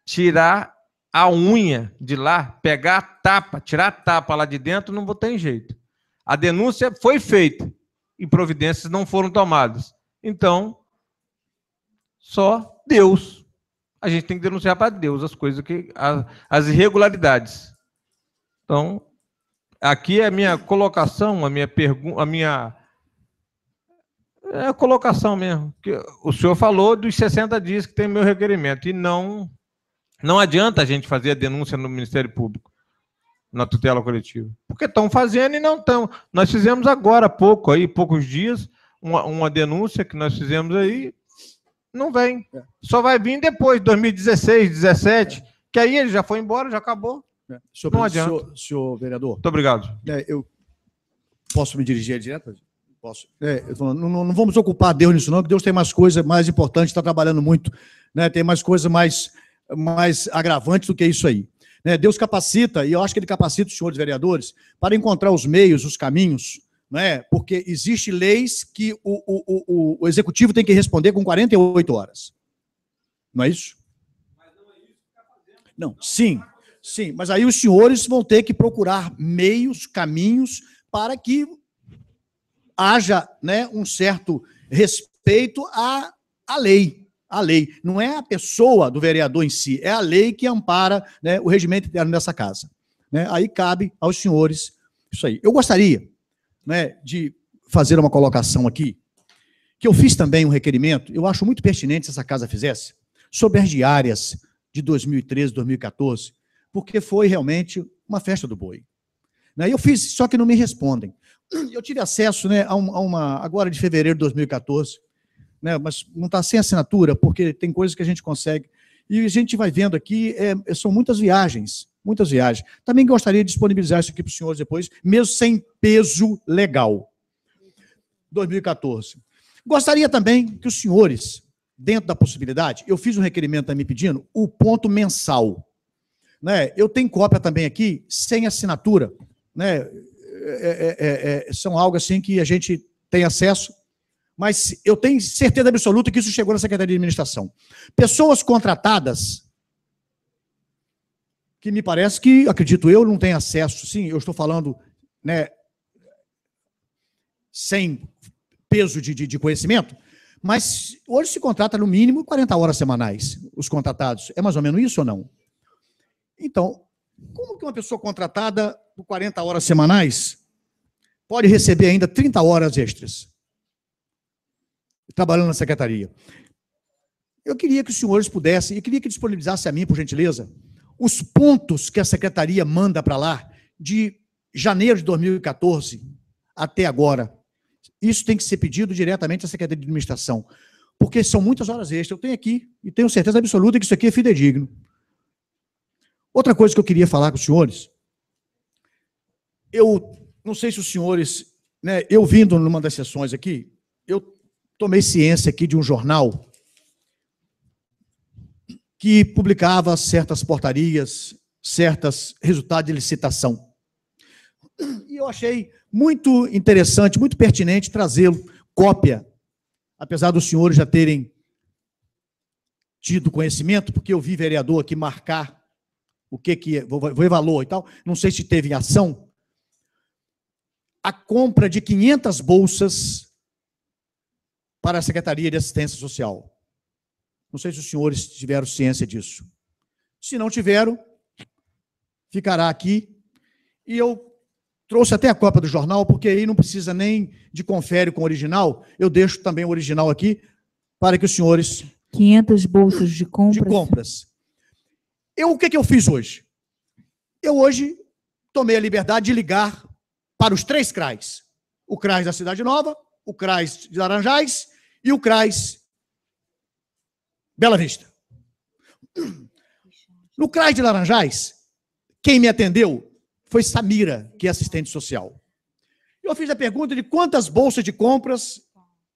Tirar a unha de lá, pegar a tapa, tirar a tapa lá de dentro, não vou ter jeito. A denúncia foi feita e providências não foram tomadas. Então, só Deus. A gente tem que denunciar para Deus as coisas, as irregularidades. Então, aqui é a minha colocação, a minha pergunta, a colocação mesmo. Que o senhor falou dos 60 dias que tem meu requerimento, e não adianta a gente fazer a denúncia no Ministério Público, na tutela coletiva, porque estão fazendo e não estão. Nós fizemos agora, poucos dias, uma denúncia que nós fizemos aí, não vem. Só vai vir depois, 2016, 2017, que aí ele já foi embora, já acabou. Não adianta. Senhor vereador. Muito obrigado. Eu posso me dirigir direto? Posso. Não vamos ocupar Deus nisso, não, que Deus tem mais coisas mais importantes, está trabalhando muito, né? Tem mais coisas mais agravantes do que isso aí. Né? Deus capacita, e eu acho que ele capacita os senhores vereadores para encontrar os meios, os caminhos, né? Porque existem leis que o executivo tem que responder com 48 horas. Não é isso? Não, sim, mas aí os senhores vão ter que procurar meios, caminhos, para que haja, né, um certo respeito à lei. A lei. Não é a pessoa do vereador em si, é a lei que ampara, né, o regimento interno dessa casa. Né? Aí cabe aos senhores isso aí. Eu gostaria, né, de fazer uma colocação aqui, que eu fiz também um requerimento, eu acho muito pertinente se essa casa fizesse, sobre as diárias de 2013, 2014, porque foi realmente uma festa do boi. Né? Eu fiz, só que não me respondem. Eu tive acesso, né, agora de fevereiro de 2014, né, mas não está sem assinatura, porque tem coisas que a gente consegue. E a gente vai vendo aqui, são muitas viagens. Também gostaria de disponibilizar isso aqui para os senhores depois, mesmo sem peso legal. 2014. Gostaria também que os senhores, dentro da possibilidade, eu fiz um requerimento também pedindo o ponto mensal. Né? Eu tenho cópia também aqui, sem assinatura, né? são algo assim que a gente tem acesso, mas eu tenho certeza absoluta que isso chegou na Secretaria de Administração. Pessoas contratadas, que me parece que, acredito eu, não têm acesso, sim, eu estou falando, né, sem peso de conhecimento, mas hoje se contrata no mínimo 40 horas semanais, os contratados. É mais ou menos isso ou não? Então, como que uma pessoa contratada por 40 horas semanais pode receber ainda 30 horas extras, trabalhando na secretaria? Eu queria que os senhores pudessem, e queria que disponibilizasse a mim, por gentileza, os pontos que a secretaria manda para lá, de janeiro de 2014 até agora. Isso tem que ser pedido diretamente à Secretaria de Administração, porque são muitas horas extras. Eu tenho aqui, e tenho certeza absoluta que isso aqui é fidedigno. Outra coisa que eu queria falar com os senhores, eu não sei se os senhores, né, eu vindo numa das sessões aqui, eu tomei ciência aqui de um jornal que publicava certas portarias, certos resultados de licitação. E eu achei muito interessante, muito pertinente trazê-lo, cópia, apesar dos senhores já terem tido conhecimento, porque eu vi vereador aqui marcar o que é, foi valor e tal, não sei se teve ação, a compra de 500 bolsas para a Secretaria de Assistência Social. Não sei se os senhores tiveram ciência disso. Se não tiveram, ficará aqui. E eu trouxe até a cópia do jornal, porque aí não precisa nem de confere com o original. Eu deixo também o original aqui, para que os senhores... 500 bolsas de compras. De compras. O que eu fiz hoje? Eu hoje tomei a liberdade de ligar para os 3 CRAs. O CRAS da Cidade Nova, o CRAS de Laranjais e o CRAS Bela Vista. No CRAS de Laranjais, quem me atendeu foi Samira, que é assistente social. Eu fiz a pergunta de quantas bolsas de compras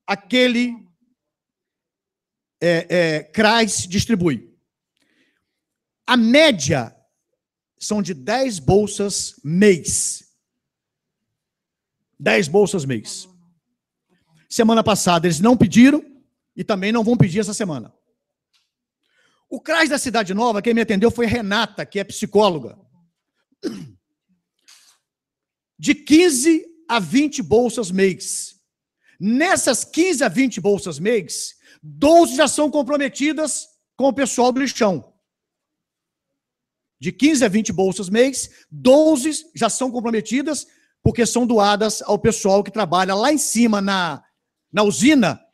aquele CRAS distribui. A média são de 10 bolsas mês. 10 bolsas mês. Semana passada eles não pediram e também não vão pedir essa semana. O CRAS da Cidade Nova, quem me atendeu foi Renata, que é psicóloga. De 15 a 20 bolsas mês. Nessas 15 a 20 bolsas mês, 12 já são comprometidas com o pessoal do lixão. De 15 a 20 bolsas mês, 12 já são comprometidas porque são doadas ao pessoal que trabalha lá em cima na usina.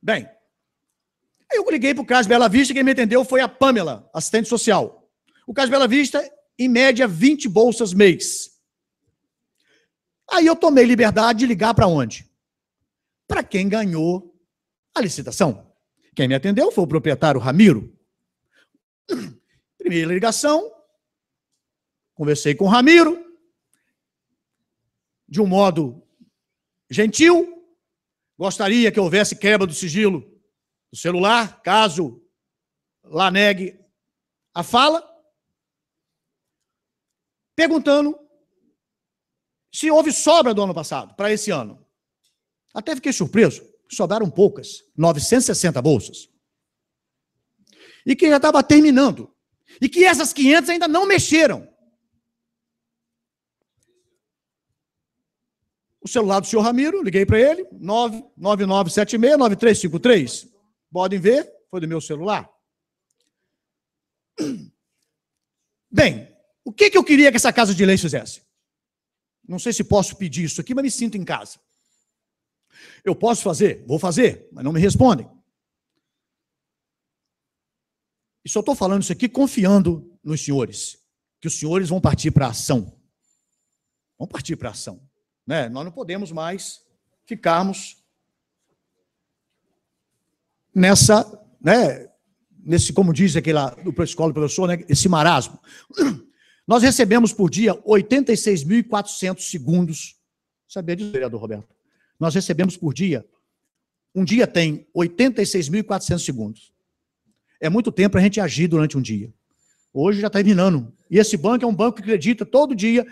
Bem, eu liguei para o CRAS Bela Vista, quem me atendeu foi a Pamela, assistente social. O CRAS Bela Vista, em média, 20 bolsas mês. Aí eu tomei liberdade de ligar para onde? Para quem ganhou a licitação. Quem me atendeu foi o proprietário Ramiro. Primeira ligação, conversei com o Ramiro, de um modo gentil, gostaria que houvesse quebra do sigilo do celular, caso lá negue a fala, perguntando se houve sobra do ano passado, para esse ano. Até fiquei surpreso, sobraram poucas, 960 bolsas. E que já estava terminando. E que essas 500 ainda não mexeram. O celular do senhor Ramiro, liguei para ele, 99976-9353. Podem ver, foi do meu celular. Bem, o que eu queria que essa Casa de Leis fizesse? Não sei se posso pedir isso aqui, mas me sinto em casa. Eu posso fazer? Vou fazer, mas não me respondem. E só estou falando isso aqui confiando nos senhores, que os senhores vão partir para a ação. Vão partir para a ação. Né? Nós não podemos mais ficarmos nessa, né, nesse, como diz aquele lá do protocolo do professor, né, esse marasmo. Nós recebemos por dia 86.400 segundos. Sabia disso, vereador Roberto? Nós recebemos por dia, um dia tem 86.400 segundos. É muito tempo para a gente agir durante um dia. Hoje já está terminando. E esse banco é um banco que acredita todo dia,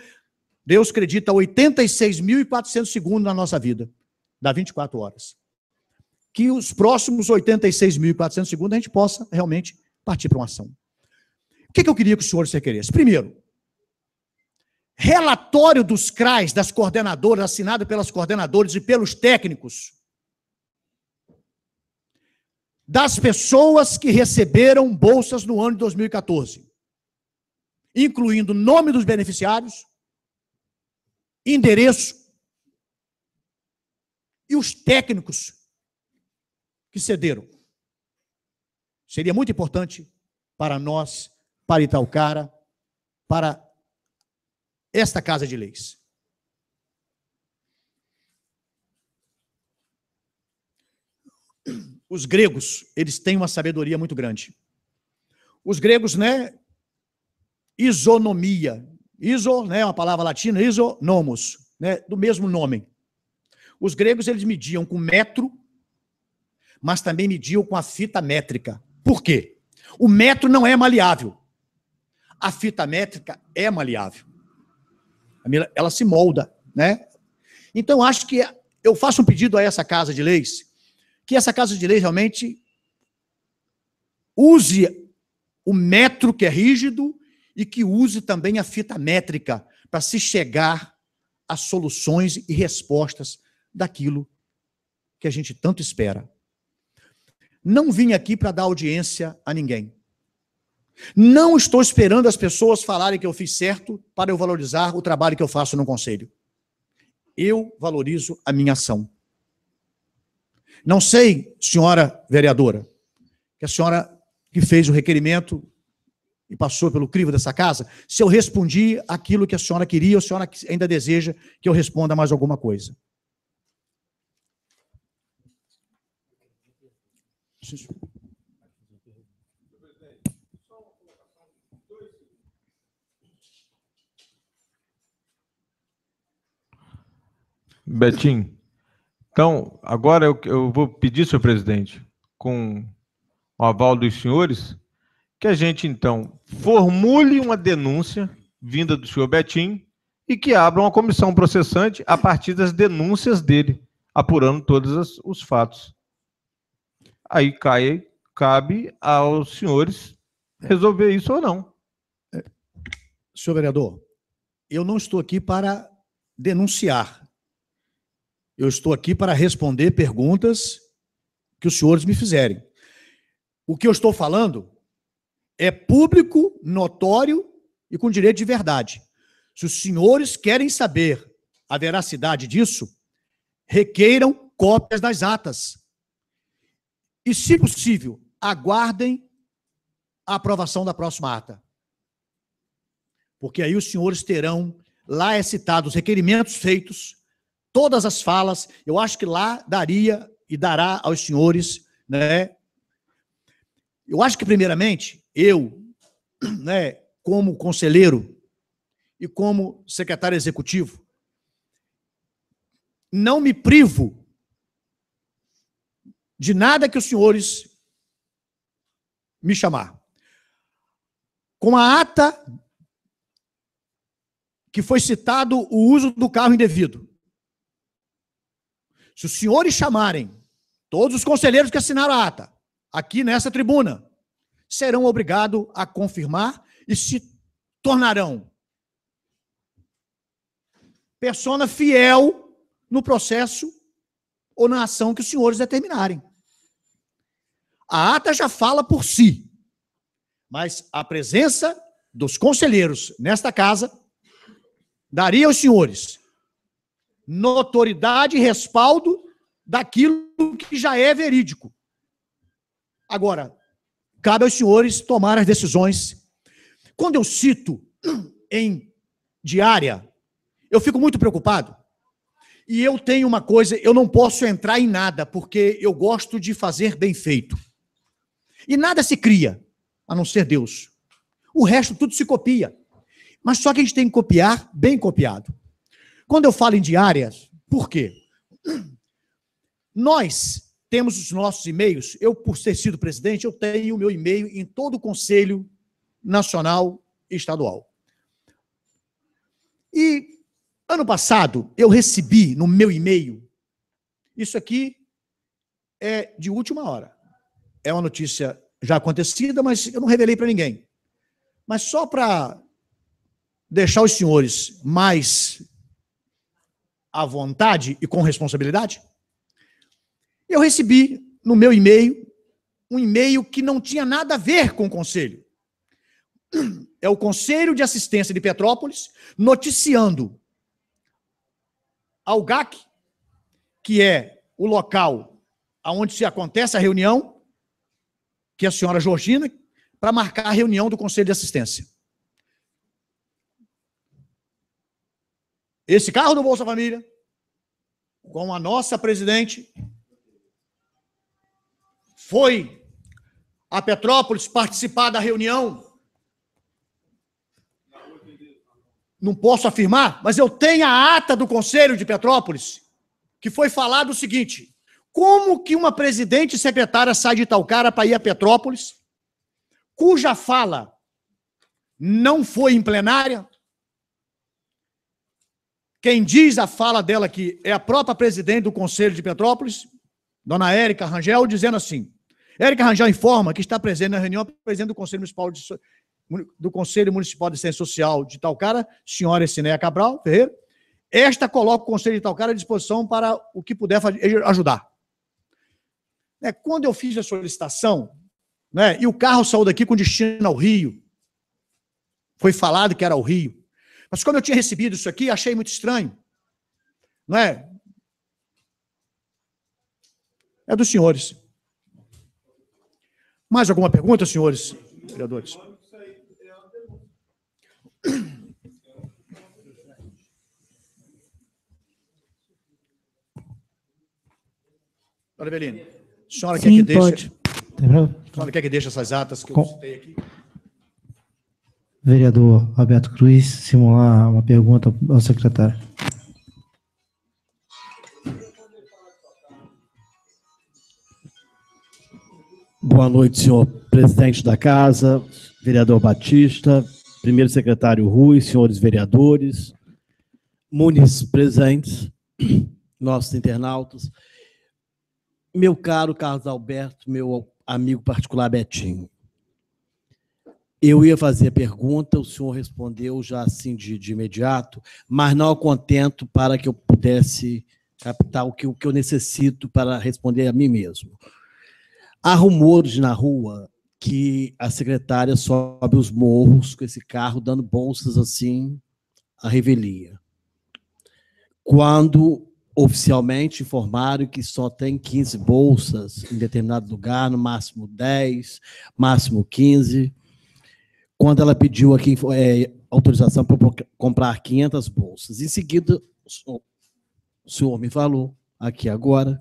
Deus acredita 86.400 segundos na nossa vida. Dá 24 horas. Que os próximos 86.400 segundos a gente possa realmente partir para uma ação. O que eu queria que os senhores requeressem? Primeiro, relatório dos CRAs, das coordenadoras, assinado pelas coordenadoras e pelos técnicos, das pessoas que receberam bolsas no ano de 2014, incluindo nome dos beneficiários, endereço e os técnicos que cederam. Seria muito importante para nós, para Itaocara, para esta Casa de Leis. Os gregos, eles têm uma sabedoria muito grande. Os gregos, né, isonomia, iso, né, uma palavra latina, isonomos, né, do mesmo nome. Os gregos, eles mediam com metro, mas também mediam com a fita métrica. Por quê? O metro não é maleável. A fita métrica é maleável. Ela se molda, né? Então, acho que eu faço um pedido a essa Casa de Leis, que essa Casa de Leis realmente use o metro que é rígido e que use também a fita métrica para se chegar a soluções e respostas daquilo que a gente tanto espera. Não vim aqui para dar audiência a ninguém. Não estou esperando as pessoas falarem que eu fiz certo para eu valorizar o trabalho que eu faço no Conselho. Eu valorizo a minha ação. Não sei, senhora vereadora, que a senhora que fez o requerimento e passou pelo crivo dessa casa, se eu respondi aquilo que a senhora queria, ou a senhora ainda deseja que eu responda mais alguma coisa. Betinho, então, agora eu vou pedir, senhor presidente, com o aval dos senhores, que a gente, então, formule uma denúncia vinda do senhor Betinho e que abra uma comissão processante a partir das denúncias dele, apurando todos os fatos. Aí cabe aos senhores resolver isso ou não. Senhor vereador, eu não estou aqui para denunciar. Eu estou aqui para responder perguntas que os senhores me fizerem. O que eu estou falando é público, notório e com direito de verdade. Se os senhores querem saber a veracidade disso, requeiram cópias das atas. E, se possível, aguardem a aprovação da próxima ata. Porque aí os senhores terão, lá é citado os requerimentos feitos, todas as falas, eu acho que lá daria e dará aos senhores, né? Eu acho que, primeiramente, eu, né, como conselheiro e como secretário executivo, não me privo de nada que os senhores me chamar. Com a ata que foi citado o uso do carro indevido. Se os senhores chamarem todos os conselheiros que assinaram a ata, aqui nessa tribuna, serão obrigados a confirmar e se tornarão persona fiel no processo ou na ação que os senhores determinarem. A ata já fala por si, mas a presença dos conselheiros nesta casa daria aos senhores notoriedade e respaldo daquilo que já é verídico. Agora, cabe aos senhores tomar as decisões. Quando eu cito em diária, eu fico muito preocupado. E eu tenho uma coisa, eu não posso entrar em nada, porque eu gosto de fazer bem feito. E nada se cria, a não ser Deus. O resto tudo se copia. Mas só que a gente tem que copiar bem copiado. Quando eu falo em diárias, por quê? Nós temos os nossos e-mails, eu, por ter sido presidente, eu tenho o meu e-mail em todo o conselho nacional e estadual. E ano passado eu recebi no meu e-mail, isso aqui é de última hora. É uma notícia já acontecida, mas eu não revelei para ninguém. Mas só para deixar os senhores mais à vontade e com responsabilidade, eu recebi no meu e-mail um e-mail que não tinha nada a ver com o Conselho. É o Conselho de Assistência de Petrópolis noticiando ao GAC, que é o local onde se acontece a reunião, que é a senhora Georgina, para marcar a reunião do Conselho de Assistência. Esse carro do Bolsa Família, com a nossa presidente, foi a Petrópolis participar da reunião. Não posso afirmar, mas eu tenho a ata do Conselho de Petrópolis, que foi falado o seguinte: como que uma presidente e secretária sai de Itaocara para ir a Petrópolis, cuja fala não foi em plenária? Quem diz a fala dela aqui é a própria presidente do Conselho de Petrópolis, dona Érica Rangel, dizendo assim: Érica Rangel informa que está presente na reunião a presidente do Conselho Municipal de Assistência Social de Itaocara, senhora Esinéia Cabral Ferreira. Esta coloca o Conselho de Itaocara à disposição para o que puder ajudar. Quando eu fiz a solicitação, e o carro saiu daqui com destino ao Rio, foi falado que era ao Rio, mas como eu tinha recebido isso aqui, achei muito estranho. Não é? É dos senhores. Mais alguma pergunta, senhores vereadores? Dona Eveline, a senhora quer que deixe... Pode. A senhora quer que deixe essas atas que eu citei aqui? Vereador Roberto Cruz, simular uma pergunta ao secretário. Boa noite, senhor presidente da casa, vereador Batista, primeiro secretário Rui, senhores vereadores, munícipes presentes, nossos internautas, meu caro Carlos Alberto, meu amigo particular Betinho. Eu ia fazer a pergunta, o senhor respondeu já assim de imediato, mas não ao contento para que eu pudesse captar o que eu necessito para responder a mim mesmo. Há rumores na rua que a secretária sobe os morros com esse carro, dando bolsas assim à revelia. Quando oficialmente informaram que só tem 15 bolsas em determinado lugar, no máximo 10, máximo 15. Quando ela pediu aqui autorização para comprar 500 bolsas. Em seguida, o senhor me falou aqui agora,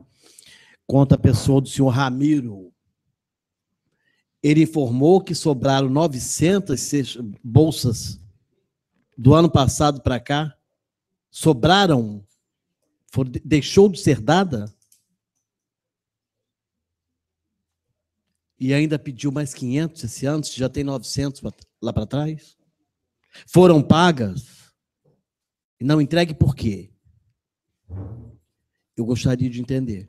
quanto à pessoa do senhor Ramiro, ele informou que sobraram 900 bolsas do ano passado para cá. Sobraram? Deixou de ser dada? E ainda pediu mais 500 esse ano, se já tem 900 lá para trás? Foram pagas? E não entregue por quê? Eu gostaria de entender.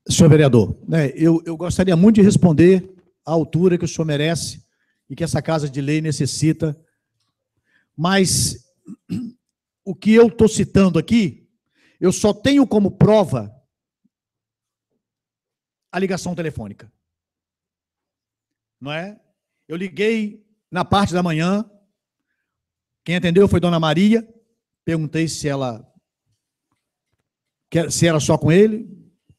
Senhor vereador, eu gostaria muito de responder à altura que o senhor merece e que essa Casa de Lei necessita, mas o que eu estou citando aqui, eu só tenho como prova a ligação telefônica. Não é? Eu liguei na parte da manhã, quem atendeu foi Dona Maria, perguntei se era só com ele,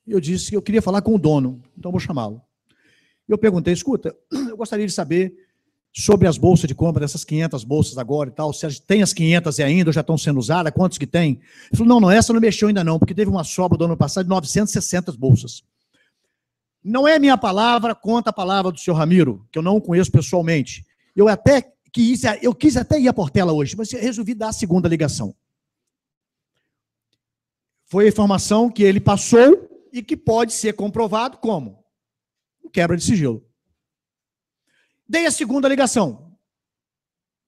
e eu disse que eu queria falar com o dono, então vou chamá-lo. Eu perguntei, escuta, eu gostaria de saber sobre as bolsas de compra, dessas 500 bolsas agora e tal, se tem as 500 ainda, ou já estão sendo usadas, quantos que tem? Ele falou, não, essa não mexeu ainda não, porque teve uma sobra do ano passado de 960 bolsas. Não é minha palavra contra a palavra do senhor Ramiro, que eu não conheço pessoalmente. Eu quis até ir a Portela hoje, mas resolvi dar a segunda ligação. Foi a informação que ele passou e que pode ser comprovado como? Quebra de sigilo. Dei a segunda ligação.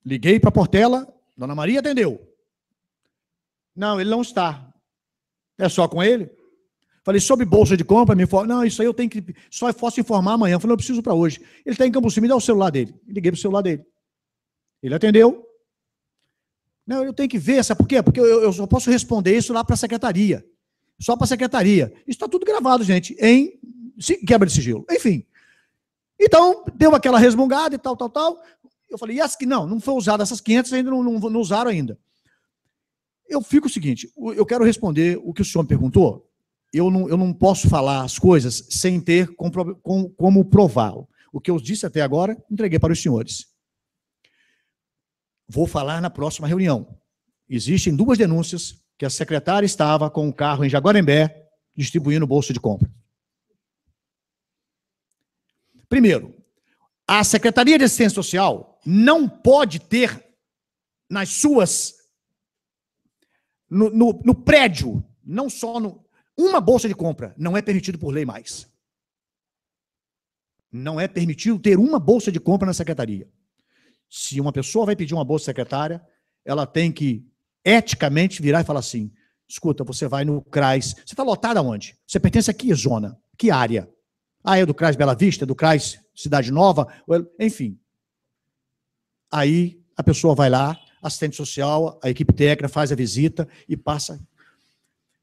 Liguei para a Portela, Dona Maria atendeu. Não, ele não está. É só com ele? Falei, sobre bolsa de compra, me informa. Não, isso aí eu tenho que... Só posso informar amanhã. Falei, eu preciso para hoje. Ele está em Cambuci, me dá o celular dele. Liguei para o celular dele. Ele atendeu. Não, eu tenho que ver, sabe por quê? Porque eu só posso responder isso lá para a secretaria. Só para a secretaria. Isso está tudo gravado, gente, em quebra de sigilo. Enfim. Então, deu aquela resmungada e tal. Eu falei, e as que não foi usada, essas 500 ainda não usaram ainda. Eu fico o seguinte, eu quero responder o que o senhor me perguntou. Eu não posso falar as coisas sem ter como prová-lo. O que eu disse até agora, entreguei para os senhores. Vou falar na próxima reunião. Existem 2 denúncias que a secretária estava com o carro em Jaguarembé distribuindo bolsa de compra. Primeiro, a Secretaria de Assistência Social não pode ter nas suas... No prédio, não só uma bolsa de compra, não é permitido por lei mais. Não é permitido ter uma bolsa de compra na secretaria. Se uma pessoa vai pedir uma bolsa secretária, ela tem que, eticamente, virar e falar assim, escuta, você vai no CRAS, você está lotado aonde? Você pertence a que zona? Que área? Ah, é do CRAS Bela Vista, é do CRAS Cidade Nova, enfim. Aí a pessoa vai lá, assistente social, a equipe técnica faz a visita e passa.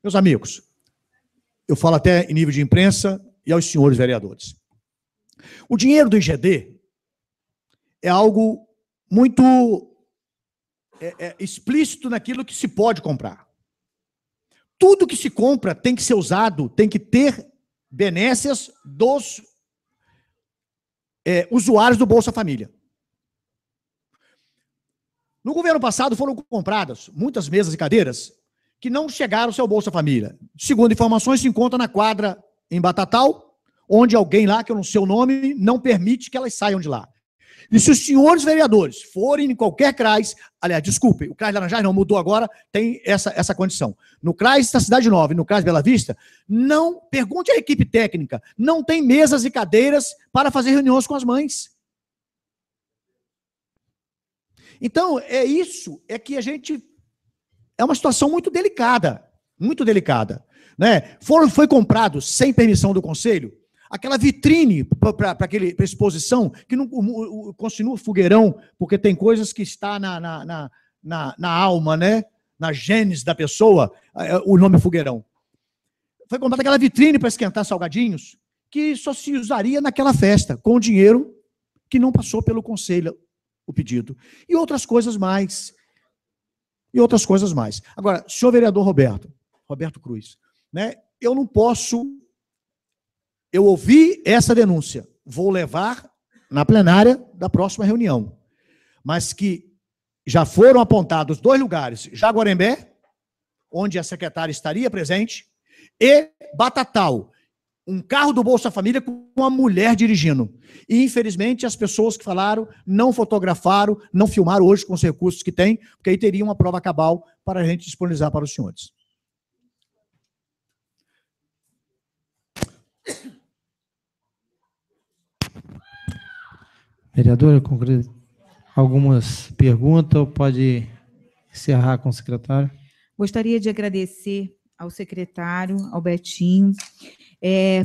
Meus amigos, eu falo até em nível de imprensa e aos senhores vereadores. O dinheiro do IGD é algo muito explícito naquilo que se pode comprar. Tudo que se compra tem que ser usado, tem que ter benécias dos usuários do Bolsa Família. No governo passado foram compradas muitas mesas e cadeiras que não chegaram ao seu Bolsa Família. Segundo informações, se encontra na quadra em Batatal, onde alguém lá, que eu não sei o nome, não permite que elas saiam de lá. E se os senhores vereadores forem em qualquer CRAS, aliás, desculpem, o CRAS Laranjais não mudou agora, tem essa condição. No CRAS da Cidade Nova e no CRAS Bela Vista, não, pergunte à equipe técnica, não tem mesas e cadeiras para fazer reuniões com as mães. Então, é que a gente... É uma situação muito delicada, né? Foi comprado, sem permissão do Conselho, aquela vitrine para exposição, que não continua fogueirão, porque tem coisas que está na alma, né? Na gênese da pessoa, o nome fogueirão. Foi comprada aquela vitrine para esquentar salgadinhos, que só se usaria naquela festa, com dinheiro que não passou pelo Conselho, o pedido. E outras coisas mais. Agora, senhor vereador Roberto Cruz, né? Eu não posso... Eu ouvi essa denúncia, vou levar na plenária da próxima reunião, mas que já foram apontados 2 lugares, Jaguarembé, onde a secretária estaria presente, e Batatal, um carro do Bolsa Família com uma mulher dirigindo. E, infelizmente, as pessoas que falaram não fotografaram, não filmaram hoje com os recursos que tem, porque aí teria uma prova cabal para a gente disponibilizar para os senhores. Vereadora, algumas perguntas ou pode encerrar com o secretário? Gostaria de agradecer ao secretário, ao Betinho,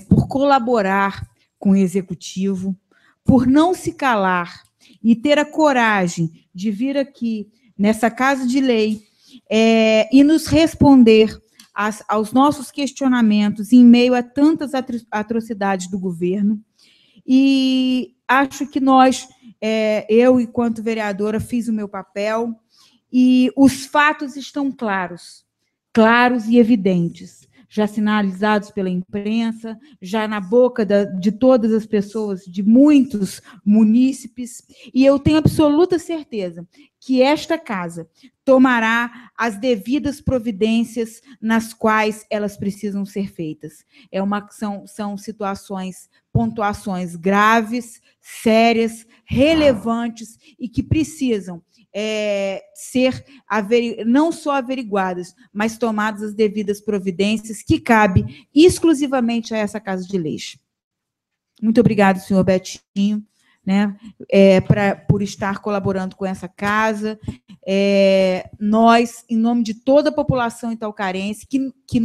por colaborar com o Executivo, por não se calar e ter a coragem de vir aqui, nessa Casa de Lei, e nos responder aos nossos questionamentos em meio a tantas atrocidades do governo. E acho que eu, enquanto vereadora, fiz o meu papel e os fatos estão claros e evidentes, já sinalizados pela imprensa, já na boca de todas as pessoas, de muitos munícipes, e eu tenho absoluta certeza que esta casa tomará as devidas providências nas quais elas precisam ser feitas. São situações, pontuações graves, sérias, relevantes e que precisam ser não só averiguadas, mas tomadas as devidas providências que cabe exclusivamente a essa Casa de Leis. Muito obrigado, senhor Betinho, né, por estar colaborando com essa casa. Nós, em nome de toda a população itaucarense que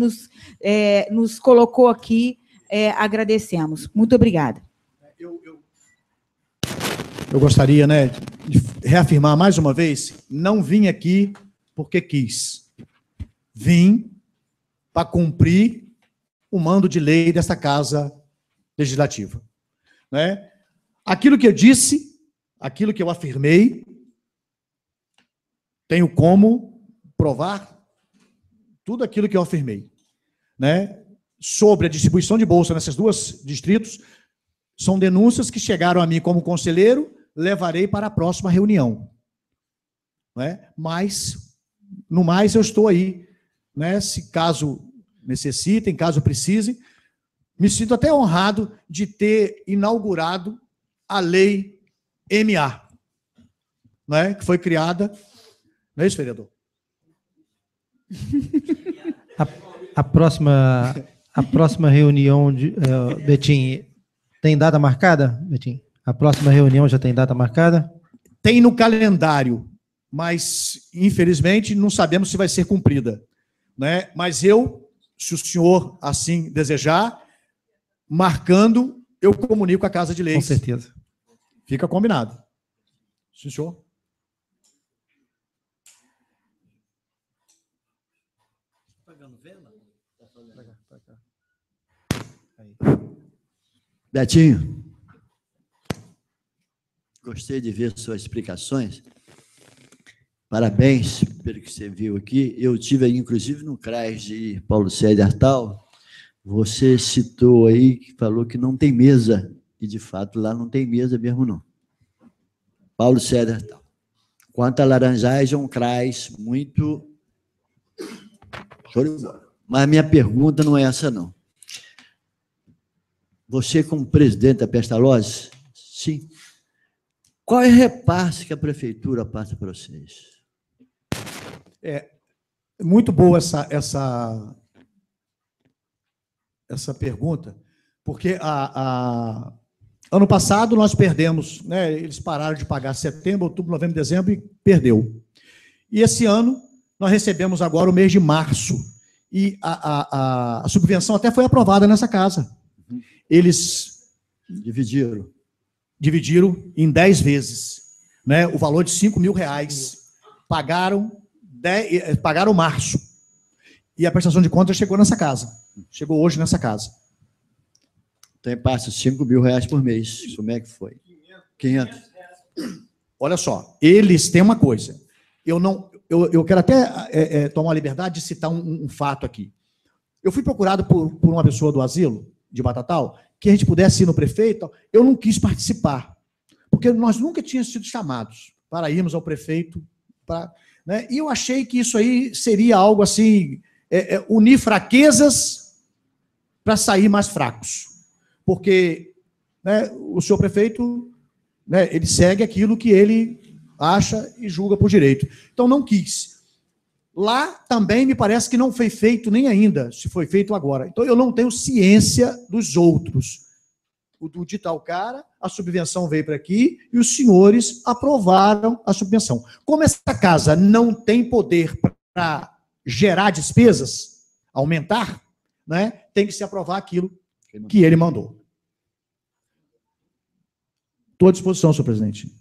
nos colocou aqui, agradecemos. Muito obrigada. Eu gostaria, né, de reafirmar mais uma vez, não vim aqui porque quis. Vim para cumprir o mando de lei desta Casa Legislativa. Né? Aquilo que eu disse, aquilo que eu afirmei, tenho como provar tudo aquilo que eu afirmei. Né? Sobre a distribuição de bolsa nesses dois distritos, são denúncias que chegaram a mim como conselheiro, levarei para a próxima reunião. Né? Mas, no mais, eu estou aí. Né? Se caso necessitem, caso precisem, me sinto até honrado de ter inaugurado a lei MA, né? Que foi criada. Não é isso, vereador? A próxima reunião, Betim, tem data marcada, Betim? A próxima reunião já tem data marcada? Tem no calendário, mas, infelizmente, não sabemos se vai ser cumprida. Né? Mas eu, se o senhor assim desejar, marcando, eu comunico a Casa de Leis. Com certeza. Fica combinado. Sim, senhor. Betinho, gostei de ver suas explicações. Parabéns pelo que você viu aqui. Eu tive aí, inclusive, no CRAS de Paulo César Tal. Você citou aí, que falou que não tem mesa. E, de fato, lá não tem mesa mesmo, não. Paulo César Tal. Quanto a Laranjais, é um CRAS muito... Mas a minha pergunta não é essa, não. Você, como presidente da Pestalozzi, sim. Qual é o repasse que a prefeitura passa para vocês? Muito boa essa pergunta, porque ano passado nós perdemos, né, eles pararam de pagar setembro, outubro, novembro, dezembro e perdeu. E esse ano nós recebemos agora o mês de março e a subvenção até foi aprovada nessa casa. Eles dividiram em 10 vezes, né, o valor de R$5.000. Pagaram março. E a prestação de contas chegou nessa casa. Chegou hoje nessa casa. Então, passa R$5.000 por mês. Como é que foi? 500. Olha só, eles têm uma coisa. Eu quero até tomar a liberdade de citar um fato aqui. Eu fui procurado por uma pessoa do asilo de Batatal, que a gente pudesse ir no prefeito. Eu não quis participar, porque nós nunca tínhamos sido chamados para irmos ao prefeito. Né? E eu achei que isso aí seria algo assim, unir fraquezas para sair mais fracos. Porque, né, o senhor prefeito, né, ele segue aquilo que ele acha e julga por direito. Então, não quis. Lá também me parece que não foi feito nem ainda, se foi feito agora. Então, eu não tenho ciência dos outros. O de tal cara, a subvenção veio para aqui e os senhores aprovaram a subvenção. Como essa casa não tem poder para gerar despesas, aumentar, né, tem que se aprovar aquilo que ele mandou. Estou à disposição, senhor presidente.